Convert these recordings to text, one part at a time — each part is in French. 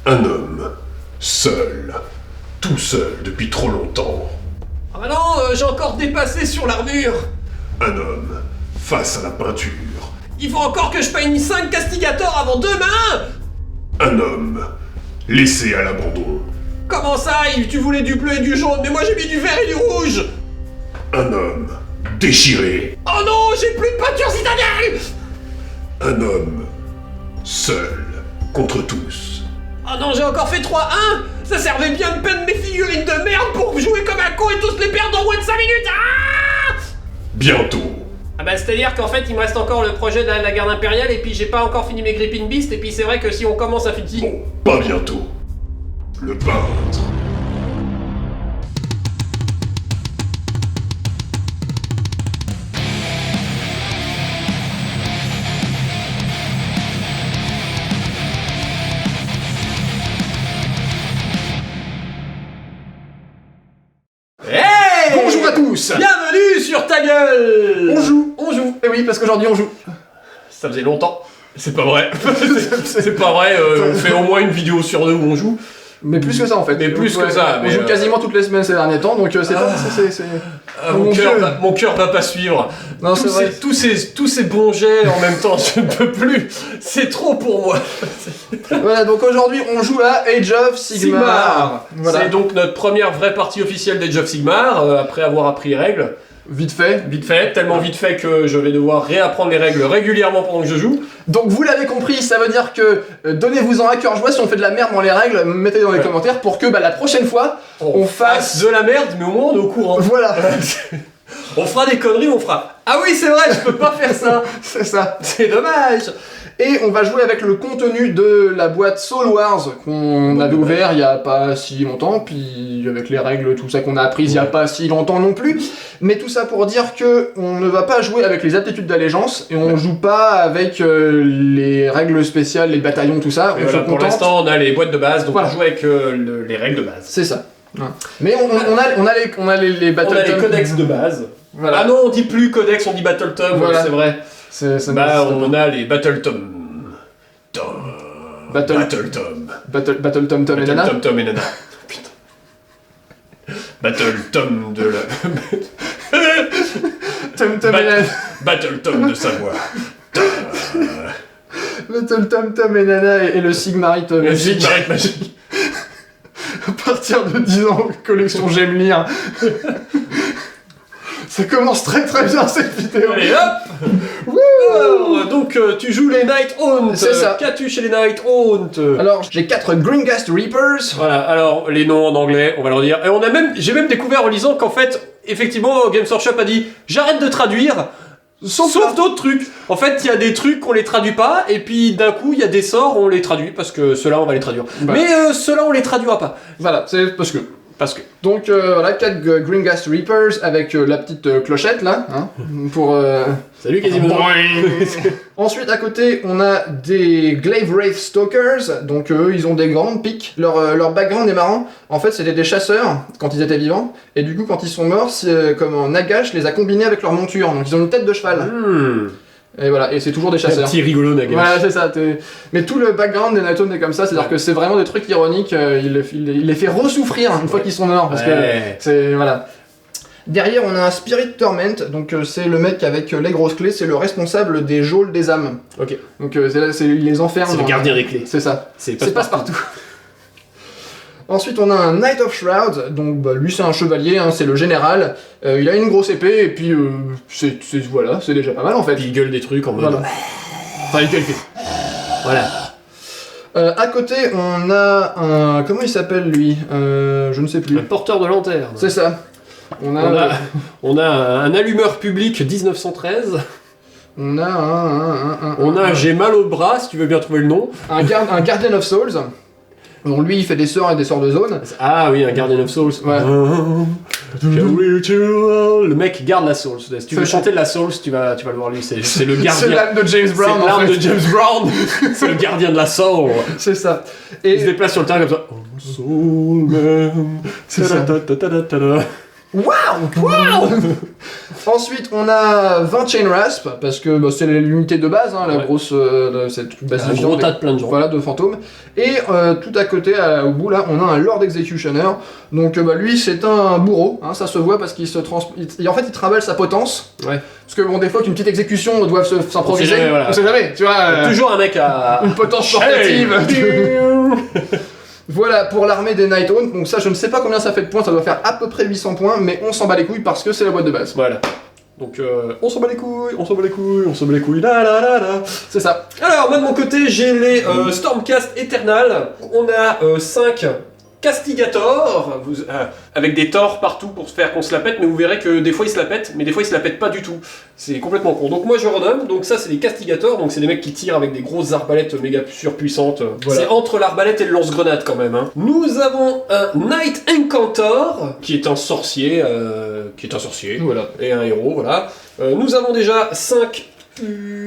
Un homme, seul, tout seul depuis trop longtemps. Ah bah non, j'ai encore dépassé sur l'armure. Un homme, face à la peinture. Il faut encore que je paye 5 castigators avant demain. Un homme, laissé à l'abandon. Comment ça, Yves, tu voulais du bleu et du jaune, mais moi j'ai mis du vert et du rouge. Un homme, déchiré. Oh non, j'ai plus de peinture citadelle. Un homme, seul, contre tous. Oh non, j'ai encore fait 3-1. Ça servait bien de peindre mes figurines de merde pour jouer comme un con et tous les perdre en moins de 5 minutes. Ah Bientôt. Ah bah c'est-à-dire qu'en fait il me reste encore le projet de la garde impériale et puis j'ai pas encore fini mes Gripping Beast et puis c'est vrai que si on commence à finir... Bon, pas bientôt. Le peintre. Hey Bonjour à tous. Bienvenue sur ta gueule. On joue. On joue. Et oui, parce qu'aujourd'hui on joue. Ça faisait longtemps. C'est pas vrai. C'est pas vrai, on fait au moins une vidéo sur deux où on joue. Mais plus que ça en fait. Mais plus que ça, On mais, joue quasiment toutes les semaines ces derniers temps, donc c'est pas... c'est... Ah, Oh, mon Dieu. cœur va pas suivre. Non, c'est vrai. Tous ces bons jets en même temps, je ne peux plus. C'est trop pour moi. Voilà, donc aujourd'hui on joue à Age of Sigmar. Voilà. C'est donc notre première vraie partie officielle d'Age of Sigmar, après avoir appris les règles. Vite fait. Vite fait, tellement vite fait que je vais devoir réapprendre les règles régulièrement pendant que je joue. Donc vous l'avez compris, ça veut dire que donnez-vous-en à cœur joie si on fait de la merde dans les règles, mettez dans les commentaires pour que la prochaine fois on fasse... de la merde, mais au moins on est au courant. Voilà. On fera des conneries, on fera. Ah oui, c'est vrai, je peux pas faire ça. C'est ça. C'est dommage. Et on va jouer avec le contenu de la boîte Soul Wars qu'on avait ouvert il y a pas si longtemps, puis avec les règles, tout ça qu'on a apprises il y a pas si longtemps non plus. Mais tout ça pour dire que on ne va pas jouer avec les aptitudes d'allégeance et on joue pas avec les règles spéciales, les bataillons, tout ça. Et On voilà, se pour contente. l'instant, on a les boîtes de base, donc Voilà. on joue avec les règles de base. C'est ça. Ouais. Mais on a les battle On a les tomes. codex de base. Voilà. Ah non, on dit plus codex, on dit battle tome, Voilà. c'est vrai. Bah, on a les battle tome. Battle Battle tome. Tom et Nana. Battle tome et nana. Putain. Battle tome de la... Tom et Nana. Battle tome de savoir. Battle Tom et Nana et le Sigmarite Le magique. Sigmarite magique. À partir de 10 ans, collection J'aime lire. Ça commence très très bien cette vidéo. Allez hop. Alors, donc tu joues les Night Haunt. C'est ça. Qu'as-tu chez les Night Haunt? Alors, j'ai 4 Gringast Reapers. Voilà, alors les noms en anglais, on va leur dire. Et j'ai même découvert en lisant qu'en fait, effectivement, Games Workshop a dit j'arrête de traduire. Sauf d'autres trucs. En fait, il y a des trucs qu'on les traduit pas, et puis d'un coup, il y a des sorts, on les traduit, parce que ceux-là, on va les traduire. Voilà. Mais ceux-là, on les traduira pas. Voilà, c'est parce que. Parce que. Donc voilà, 4 Gringast Reapers avec la petite clochette là, hein, pour... Salut Quasimodo. Ensuite, à côté, on a des Glaive Wraith Stalkers, donc eux, ils ont des grandes piques. Leur background est marrant, en fait, c'était des chasseurs quand ils étaient vivants, et du coup, quand ils sont morts, comme Nagash les a combinés avec leur monture, donc ils ont une tête de cheval. Et voilà, et c'est toujours des Un chasseurs. petit rigolo Nagash. Voilà, c'est ça. Mais tout le background des Night Haunt est comme ça, c'est-à-dire que c'est vraiment des trucs ironiques, il les fait ressouffrir une fois qu'ils sont morts, parce que c'est... Voilà. Derrière, on a un Spirit Torment, donc c'est le mec avec les grosses clés, c'est le responsable des geôles des âmes. Ok. Donc il les enferme. C'est le dans- gardien des clés. C'est ça. C'est C'est passe-partout. Ensuite, on a un Knight of Shroud, donc lui c'est un chevalier, hein, c'est le général. Il a une grosse épée, et puis voilà, c'est déjà pas mal en fait. Puis il gueule des trucs en mode. Voilà. Enfin, il gueule. Voilà. À côté, on a un... Comment il s'appelle lui Je ne sais plus. Un porteur de lanterne. C'est ça. On a On a un allumeur public 1913. on a On a J'ai mal au bras, si tu veux bien trouver le nom. un Guardian of Souls. Donc lui, il fait des sorts et des sorts de zone. Ah oui, un Guardian of Souls. Ouais. Le mec garde la Souls. Si tu veux C'est chanter de la Souls, tu vas le voir lui. C'est le gardien. C'est l'âme de James Brown, C'est en l'âme fait. de James Brown. C'est le gardien de la Soul. C'est ça. Il se Et déplace sur le terrain comme ça. Oh, Soul Man. C'est ça. Ta-ta-ta-ta-ta-ta. Waouh. Ensuite, on a 20 Chain Rasp, parce que bah, c'est l'unité de base, hein, la Ouais. grosse cette base Un de gros viande, tas de plein de gens. voilà, de fantômes. Et tout à côté, au bout là, on a un Lord Executioner. Donc bah, lui, c'est un bourreau, hein, ça se voit parce qu'il se en fait, il travaille sa potence. Ouais. Parce que bon, des fois qu'une petite exécution doit s'improviser, On sait jamais, voilà. on sait jamais, tu vois. Toujours un mec à... Une potence portative. Voilà pour l'armée des Night Haunts. Donc ça, je ne sais pas combien ça fait de points, ça doit faire à peu près 800 points, mais on s'en bat les couilles parce que c'est la boîte de base. Voilà. Donc on s'en bat les couilles, on s'en bat les couilles, on s'en bat les couilles, la la la la. C'est ça. Alors moi de mon côté j'ai les Stormcast Eternal. On a 5 Castigator, avec des torts partout pour se faire qu'on se la pète, mais vous verrez que des fois ils se la pètent, mais des fois ils se la pètent pas du tout. C'est complètement con. Donc moi je renomme, donc ça c'est les Castigators, donc c'est des mecs qui tirent avec des grosses arbalètes méga surpuissantes. Voilà. C'est entre l'arbalète et le lance-grenade quand même. Hein. Nous avons un Knight Incantor, qui est un sorcier, Voilà. et un héros, voilà. Nous avons déjà 5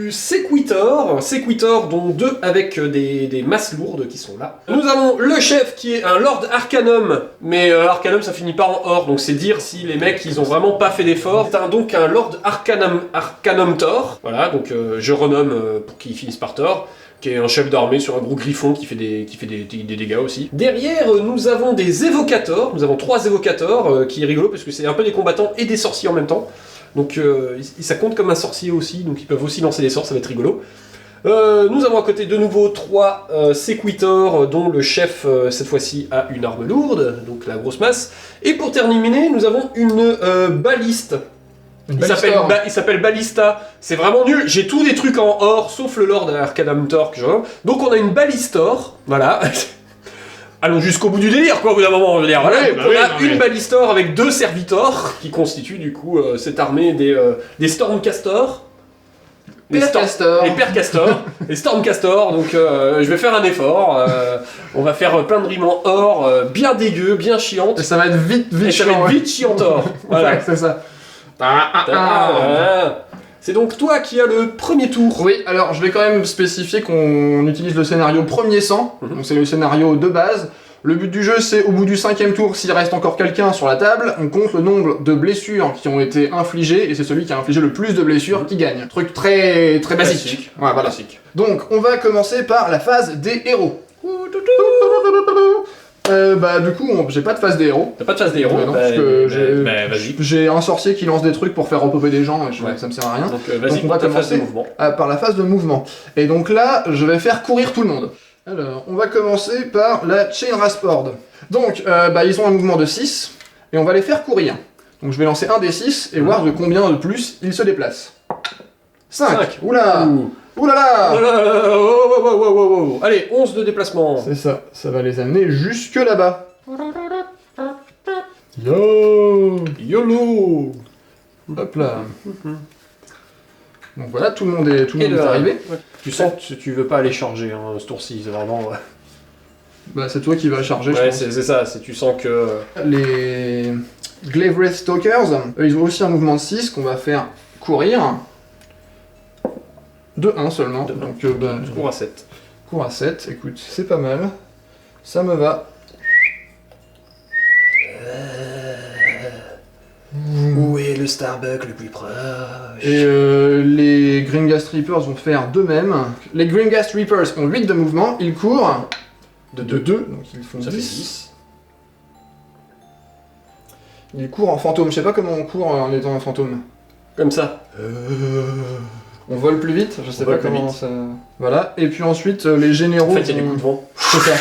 Sequitor, dont 2 avec des masses lourdes qui sont là. Nous avons le chef qui est un Lord Arcanum, mais Arcanum ça finit pas en or, donc c'est dire si les mecs ils ont vraiment pas fait d'effort. C'est donc un Lord Arcanum Thor, voilà, donc je renomme pour qu'il finisse par Thor, qui est un chef d'armée sur un gros griffon qui fait des dégâts aussi. Derrière, nous avons des évocators, nous avons 3 évocators, qui est rigolo parce que c'est un peu des combattants et des sorciers en même temps. Donc ça compte comme un sorcier aussi, donc ils peuvent aussi lancer des sorts, ça va être rigolo. Nous avons à côté de nouveau 3 Sequitor, dont le chef cette fois-ci a une arme lourde, donc la grosse masse. Et pour terminer, nous avons une baliste. Il s'appelle Ballista, c'est vraiment nul, j'ai tous des trucs en or, sauf le Lord Arcanum Thor que j'ai. Donc on a une Ballistor, voilà. Allons jusqu'au bout du délire, quoi, au bout d'un moment, je veux dire. Voilà, Oui, donc bah on oui, a non, une mais- Ballistor avec 2 Servitors, qui constituent du coup cette armée des Stormcastors. Percastor. Les Percastors, les Stormcastors, donc je vais faire un effort, on va faire plein de rimes en or, bien dégueu, bien chiante, Et ça va être vite et ça va chiant, être ouais. vite chiant or. Voilà. Ouais, c'est ça. C'est donc toi qui as le premier tour. Oui, alors je vais quand même spécifier qu'on utilise le scénario premier sang, donc c'est le scénario de base. Le but du jeu, c'est au bout du 5e tour, s'il reste encore quelqu'un sur la table, on compte le nombre de blessures qui ont été infligées, et c'est celui qui a infligé le plus de blessures qui gagne. Truc très très basique. Classique. Ouais, voilà. Classique. Donc, on va commencer par la phase des héros. Bah du coup, j'ai pas de phase des héros. T'as pas de phase des héros, Ouais, non, parce que vas-y. J'ai un sorcier qui lance des trucs pour faire repopper des gens, et Ouais. ça me sert à rien. Donc vas-y on va pour ta phase de commencer. mouvement. Par la phase de mouvement. Et donc là, je vais faire courir tout le monde. Alors, on va commencer par la Chain Rasp Horde. Donc, ils ont un mouvement de 6, et on va les faire courir. Donc je vais lancer un des 6, et voir de combien de plus ils se déplacent. 5. Cinq. Oula. Ouh. Oulala. Oh là là, oh. Allez, 11 de déplacement. C'est ça va les amener jusque là-bas. Yo. YOLO. Hop là. Donc voilà, tout le monde est arrivé. Ouais. Tu sens que tu veux pas aller charger hein, ce tour-ci, c'est vraiment... Bah c'est toi qui vas charger, Ouais, je c'est ça, tu sens que... pense. Les Glavewraith Stalkers, eux, ils ont aussi un mouvement de 6 qu'on va faire courir. De 1 seulement. De un. Donc Tu cours à 7. cours à 7, écoute, c'est pas mal. Ça me va. Où est le Starbucks le plus proche? Et les Gringast Reapers vont faire de même. Les Gringast Reapers ont 8 de mouvement, ils courent De de 2. 2, donc ils font Ça fait 10. 6. Ils courent en fantôme, je sais pas comment on court en étant un fantôme. Comme ça. On vole plus vite, je sais On pas vole plus comment vite. ça... Voilà, et puis ensuite les généraux... En fait, il y a du vont- coup de vent. C'est ça.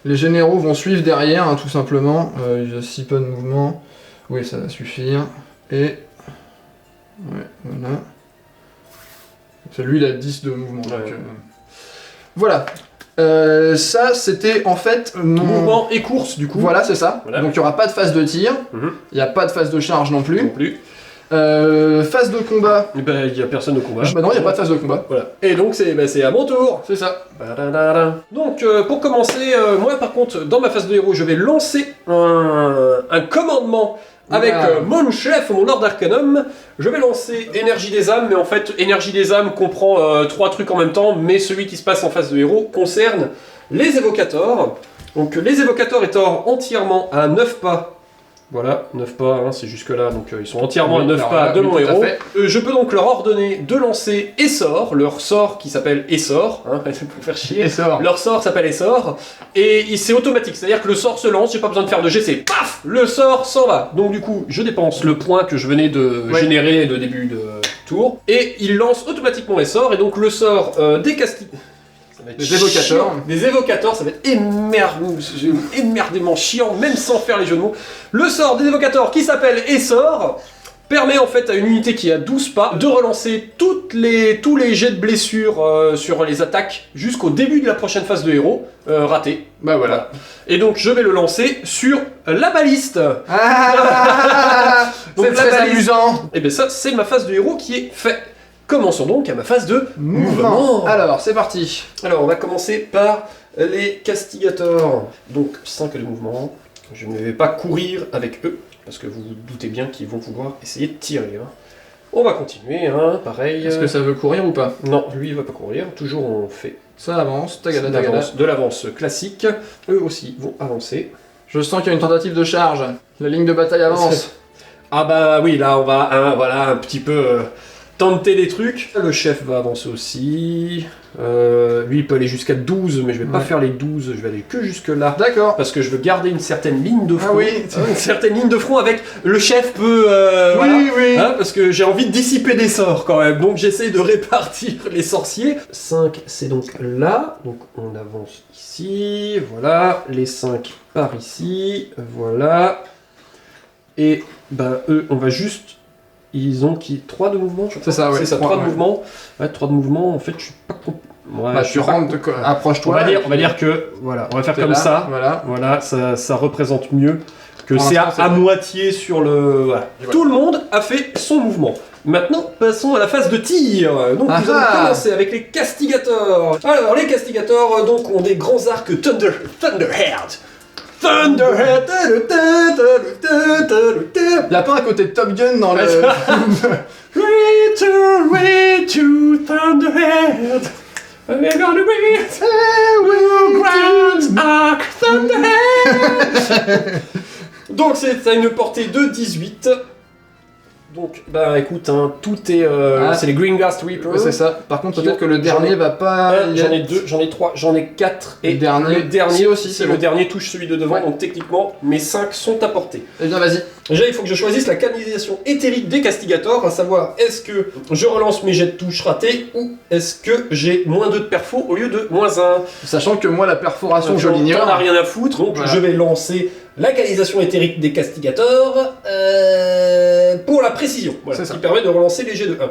Les généraux vont suivre derrière, hein, tout simplement. Il y a 6 pas de mouvement. Oui, ça va suffire. Et... Ouais, voilà. Celui, il a 10 de mouvement. Ouais. Donc, voilà. Ça, c'était en fait mon... Mouvement et course, du coup. Voilà, c'est ça. Voilà. Donc il n'y aura pas de phase de tir. Mhm. Il n'y a pas de phase de charge non Non plus. plus. Phase de combat. Et ben, il y a personne au combat. Bah non, il n'y a pas de phase de combat. Voilà. Et donc, c'est à mon tour. C'est ça. Donc, pour commencer, moi par contre, dans ma phase de héros, je vais lancer un commandement avec Wow. mon chef, mon Lord Arcanum. Je vais lancer Énergie des âmes, mais en fait, Énergie des âmes comprend 3 trucs en même temps, mais celui qui se passe en phase de héros concerne les évocators. Donc, les évocators étant entièrement à 9 pas Voilà, 9 pas, hein, c'est jusque là, donc ils sont entièrement à 9 alors pas là, de oui, mon tout à héros. fait. Je peux donc leur ordonner de lancer Essor, leur sort qui s'appelle Essor, hein, pour faire chier. Et sort. Leur sort s'appelle Essor, et c'est automatique, c'est-à-dire que le sort se lance, j'ai pas besoin de faire de jet, c'est paf, le sort s'en va. Donc du coup, je dépense le point que je venais de générer de début de tour, et il lance automatiquement Essor, et donc le sort des castilles... Des évocateurs. Des évocateurs, ça va être émerdément chiant, même sans faire les jeux de mots. Le sort des évocateurs qui s'appelle Essor permet en fait à une unité qui a 12 pas de relancer tous les jets de blessures sur les attaques jusqu'au début de la prochaine phase de héros, raté. Bah voilà. Et donc je vais le lancer sur la baliste. Ah, Donc, c'est la très baliste. amusant. Et bien ça, c'est ma phase de héros qui est faite. Commençons donc à ma phase de mouvement. Alors, c'est parti. Alors, on va commencer par les castigators. Donc, 5 de mouvement. Je ne vais pas courir avec eux, parce que vous vous doutez bien qu'ils vont vouloir essayer de tirer. Hein. On va continuer, hein, pareil. Est-ce que ça veut courir ou pas? Non, lui, il va pas courir. Toujours, on fait Ça avance, tagada, tagada. de l'avance classique. Eux aussi vont avancer. Je sens qu'il y a une tentative de charge. La ligne de bataille avance. Ah bah oui, là, on va voilà, un petit peu... tenter des trucs. Le chef va avancer aussi. Lui, il peut aller jusqu'à 12, mais je vais pas faire les 12, je vais aller que jusque là. D'accord. Parce que je veux garder une certaine ligne de front. Ah oui. Une certaine ligne de front avec le chef peut... voilà. Oui. Hein, parce que j'ai envie de dissiper des sorts quand même. Donc j'essaye de répartir les sorciers. 5, c'est donc là. Donc on avance ici. Voilà. Les 5 par ici. Voilà. Et ben eux, on va juste... Ils ont 3 de mouvement, je crois. C'est ça, ouais. C'est ça, 3 de mouvement. Ouais, 3 de mouvement, en fait, je suis pas... Ouais, Bah, je suis tu pas- rentres, approche-toi. On va dire que, voilà, on va faire T'es comme là, ça. Voilà. Voilà, ça représente mieux que Pour c'est l'instant, c'est à bon. moitié sur le... Voilà. Voilà. Tout le monde a fait son mouvement. Maintenant, passons à la phase de tir. Donc, Ah nous allons ah. commencer avec les castigators. Alors, les castigators, donc, ont des grands arcs Thunderhead. Thunderhead. Y'a pas un côté de Top Gun dans le... Return, Thunderhead. We're gonna reach Grand Arc Thunderhead. Donc c'est à une portée de 18. Donc bah écoute, hein, tout est... c'est les Green Ghast Reapers. Ouais, c'est ça. Par contre, Qui peut-être ont- que le dernier va pas... J'en ai 2, j'en ai 3, j'en ai 4. Et Le dernier dernier aussi, si c'est le bon. dernier touche celui de devant, Ouais. donc techniquement mes 5 sont à portée. Eh bien, vas-y. Déjà, il faut que je choisisse la canalisation éthérique des castigators, à savoir est-ce que je relance mes jets de touche ratés ou est-ce que j'ai moins 2 de perfo au lieu de moins 1. Sachant que moi, la perforation, je T'en as l'ignore. rien à foutre, donc Voilà. je vais lancer la canalisation éthérique des castigators pour la précision, voilà, C'est ce ça. qui permet de relancer les jets de 1.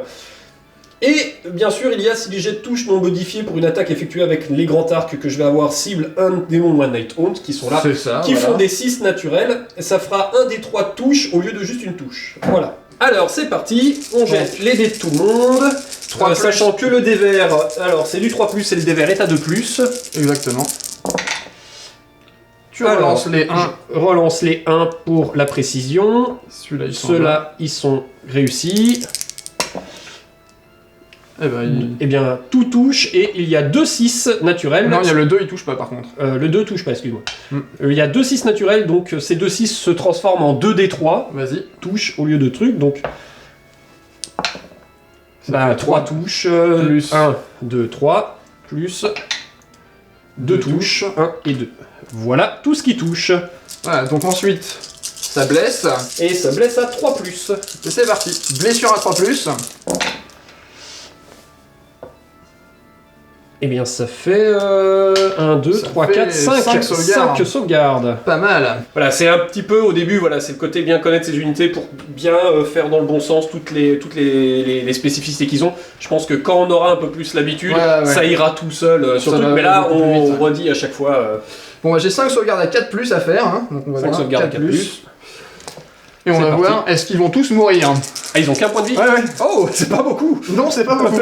Et bien sûr, il y a si les jets de touche non modifiés pour une attaque effectuée avec les grands arcs que je vais avoir cible un démon One Night Haunt qui sont là. C'est ça, Qui voilà. font des 6 naturels, et ça fera un des 3 touches au lieu de juste une touche. Voilà. Alors c'est parti, on jette les dés de tout le monde, 3 plus. sachant que le dé vert, alors c'est du 3+, et le dé vert est à 2+. Exactement. Tu Alors, relances les 1. Je relance les 1 pour la précision, Celui-là, ils sont ceux-là ils sont réussis. Eh ben, il... Eh bien tout touche, et il y a 2 6 naturels. Non, il y a le 2, il touche pas par contre. Le 2 touche pas, excuse-moi. Hmm. Il y a 2 6 naturels, donc ces 2 6 se transforment en 2d3. Vas-y. Touches au lieu de trucs, donc bah, 3 touches, Plus. 1, 2, 3, plus 2 touches, 1 et 2. Voilà tout ce qui touche. Voilà, donc ensuite, ça blesse. Et ça blesse à 3+. Et c'est parti. Blessure à 3+. Eh bien ça fait 1, 2, Ça 3, fait 4, 5, cinq sauvegardes. 5 sauvegardes. Pas mal. Voilà, c'est un petit peu au début, voilà, c'est le côté bien connaître ces unités pour bien faire dans le bon sens toutes les spécificités qu'ils ont. Je pense que quand on aura un peu plus l'habitude, Ouais. ça ira tout seul sur Ça le truc. va Mais là, beaucoup plus on vite. redit à chaque fois Bon, bah, j'ai 5 sauvegardes à 4+ à faire. Hein. Donc on va 5 voir. sauvegardes à 4+. Et on C'est va parti. voir, est-ce qu'ils vont tous mourir? Ah, ils ont qu'un point de vie. Ouais. Oh, c'est pas beaucoup. Non, c'est pas beaucoup.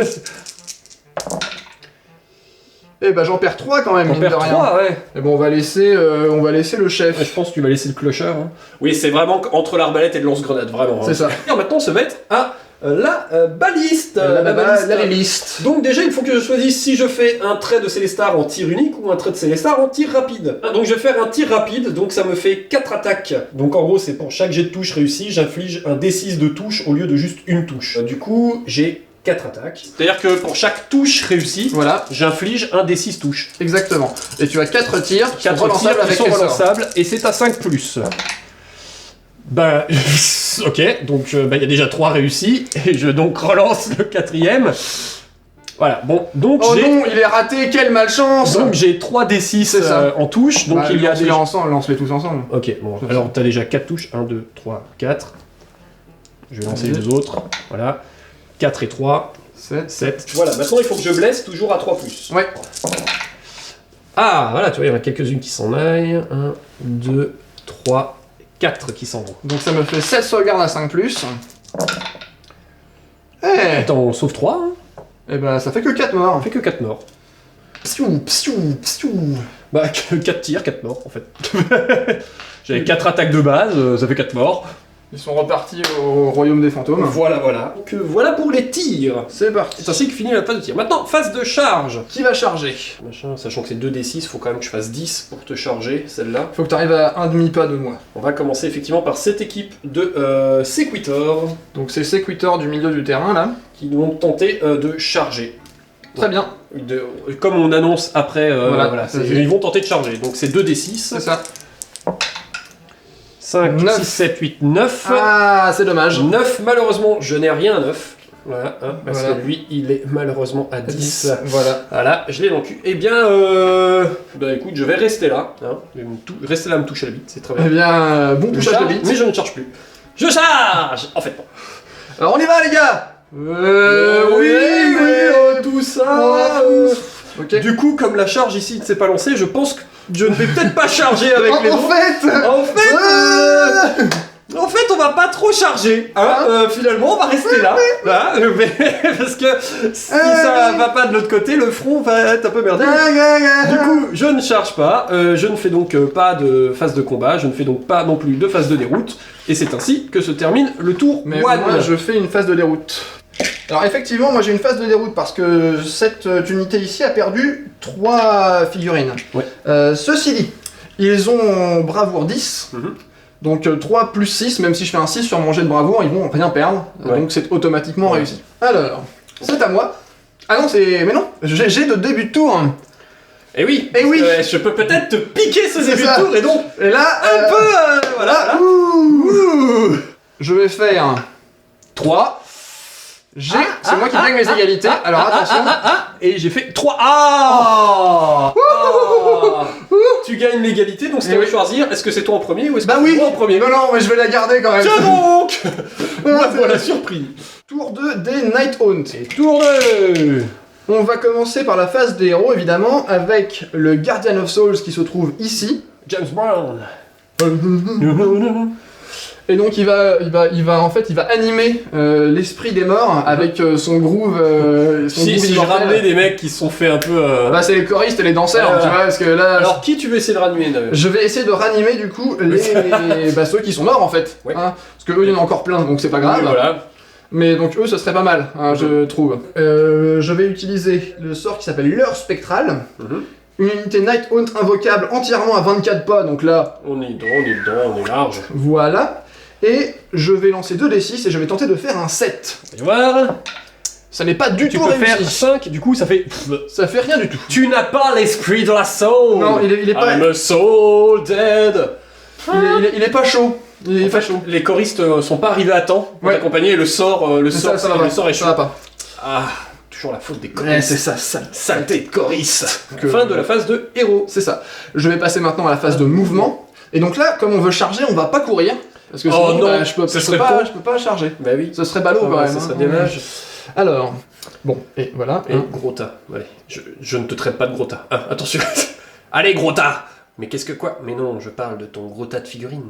Eh bah j'en perds 3 quand même, On mine de perd rien. 3, ouais. Et bon, on va laisser le chef. Je pense que tu vas laisser le clocheur. Hein. Oui, c'est vraiment entre l'arbalète et le lance-grenade, vraiment. C'est ça. Et maintenant, on se va être à la baliste. La liste. Donc déjà, il faut que je choisisse si je fais un trait de Célestar en tir unique ou un trait de Célestar en tir rapide. Donc je vais faire un tir rapide, donc ça me fait 4 attaques. Donc en gros, c'est pour chaque jet de touche réussi, j'inflige un D6 de touche au lieu de juste une touche. Du coup, j'ai 4 attaques. C'est-à-dire que pour chaque touche réussie, Voilà, j'inflige un D6 touche. exactement. Et tu as 4 tirs, 4 relançables tirs qui avec sont les sorts. relançables, et c'est à 5+. Ben, ok, donc il y a déjà 3 réussis, et je donc relance le 4ème. Voilà, bon, donc Oh j'ai... non, il est raté, quelle malchance! Donc j'ai 3 D6 C'est ça. en touche, donc Bah, il y a lance-les déjà... ensemble, lance-les tous ensemble. Ok, bon, alors t'as déjà 4 touches, 1, 2, 3, 4. Je vais lancer les deux autres, voilà. 4 et 3, 7. Voilà, maintenant il faut que je blesse toujours à 3+. Ouais. Ah, voilà, tu vois, il y en a quelques-unes qui s'en aillent. 1, 2, 3, 4 qui s'en vont. Donc ça me fait 7 sauvegardes à 5+. Eh, Attends, on sauve 3, hein. et ben ça fait que 4 morts. On fait que 4 morts. Psiou, psiou, psiou. Bah, 4 tirs, 4 morts, en fait. J'avais 4 attaques de base, ça fait 4 morts. Ils sont repartis au royaume des fantômes. Voilà, voilà. Donc voilà pour les tirs. C'est parti. C'est ainsi que finit la phase de tir. Maintenant, phase de charge. Qui va charger? Machin, sachant que c'est 2d6, faut quand même que je fasse 10 pour te charger, celle-là. Faut que tu arrives à un demi-pas de moi. On va commencer effectivement par cette équipe de Sequitor, Donc c'est Sequitor du milieu du terrain là. qui vont tenter de charger. Très bien, Comme on annonce après, Voilà, ils vont tenter de charger. Donc c'est 2d6. c'est ça. 5, 9. 6, 7, 8, 9. Ah, c'est dommage. 9, malheureusement, je n'ai rien à 9. Voilà, hein, parce Voilà. que lui, il est malheureusement à 10. Voilà. Voilà, je l'ai dans le cul. Eh bien, bah écoute, je vais rester là. Hein. Je vais rester là à me toucher la bite, c'est très bien. Eh bien, bon Je touchage de charge, bite. mais je ne charge plus. Je charge. En fait, non. Alors on y va les gars. tout ça. Ok. Du coup, comme la charge ici ne s'est pas lancée, je pense que je ne vais peut-être pas charger avec les en autres. fait. En fait, on va pas trop charger. Hein, finalement, on va rester là. Hein, parce que si ça va pas de l'autre côté, le front va être un peu merdé. Du coup, je ne charge pas. Je ne fais donc pas de phase de combat. Je ne fais donc pas non plus de phase de déroute. Et c'est ainsi que se termine le tour Mais one. moi je fais une phase de déroute. Alors effectivement, moi j'ai une phase de déroute parce que cette unité ici a perdu 3 figurines. Ouais. Ceci dit, ils ont bravoure 10. Mhm. Donc 3 plus 6, même si je fais un 6 sur mon jet de bravoure, ils vont rien perdre. Ouais. Donc c'est automatiquement Ouais. réussi. Alors, c'est à moi. Ah non, c'est... Mais non, j'ai de début de tour. Et oui. Eh oui. Je peux peut-être te piquer ce C'est début ça. de tour et donc Et là, un peu, voilà. Ouh. Je vais faire 3. C'est moi qui gagne mes égalités. Alors attention. Et j'ai fait 3. Tu gagnes l'égalité, donc c'est Eh à oui. choisir. Est-ce que c'est toi en premier ou est-ce que Bah c'est oui. moi en premier? Non, non, mais je vais la garder quand même. Tiens donc. Ah, Voilà, surpris. Tour 2 des Night Hunt. Et tour 2. On va commencer par la phase des héros, évidemment, avec le Guardian of Souls qui se trouve ici. James Brown. Et donc il va animer l'esprit des morts avec son groove. Si je immortel. ramenais des mecs qui se sont fait un peu. Bah c'est les choristes et les danseurs, tu vois, parce que là. Alors qui tu veux essayer de ranimer Je vais essayer de ranimer du coup ceux qui sont morts en fait. Ouais. Hein, parce que eux il y en a encore plein, donc c'est pas grave. Voilà. Mais donc eux ce serait pas mal, hein, je trouve. Je vais utiliser le sort qui s'appelle l'heure spectrale. Une unité Night Hunt invocable entièrement à 24 pas, donc là, On est dedans, on est large. voilà. Et je vais lancer 2d6 et je vais tenter de faire un 7. On va voir. Ça n'est pas du Tu tout peux réussi. faire 5, du coup ça fait. Ça fait rien du tout. Tu n'as pas l'esprit de la soul. Non, il est pas, I'm a soul dead. il est pas chaud. Il est En pas fait, chaud. les choristes sont pas arrivés à temps pour Ouais. t'accompagner et le sort, le Ça sort, va pas. le sort est chaud. Ça va pas. Ah, toujours la faute des Ouais, choristes. c'est ça, ça. Saleté de choristes. Que- Fin de la phase de héros. C'est ça. Je vais passer maintenant à la phase de mouvement. Et donc là, comme on veut charger, on va pas courir. Parce que Oh sinon, non, bah, je peux ce serait con. pas charger. Bah oui. Ce serait ballot quand même. Ça serait hein. dommage. Alors, bon, et voilà. Et hein. gros tas. Allez, je ne te traite pas de gros tas. Ah, attention. Allez, gros tas. Mais qu'est-ce que quoi? Mais non, je parle de ton gros tas de figurines.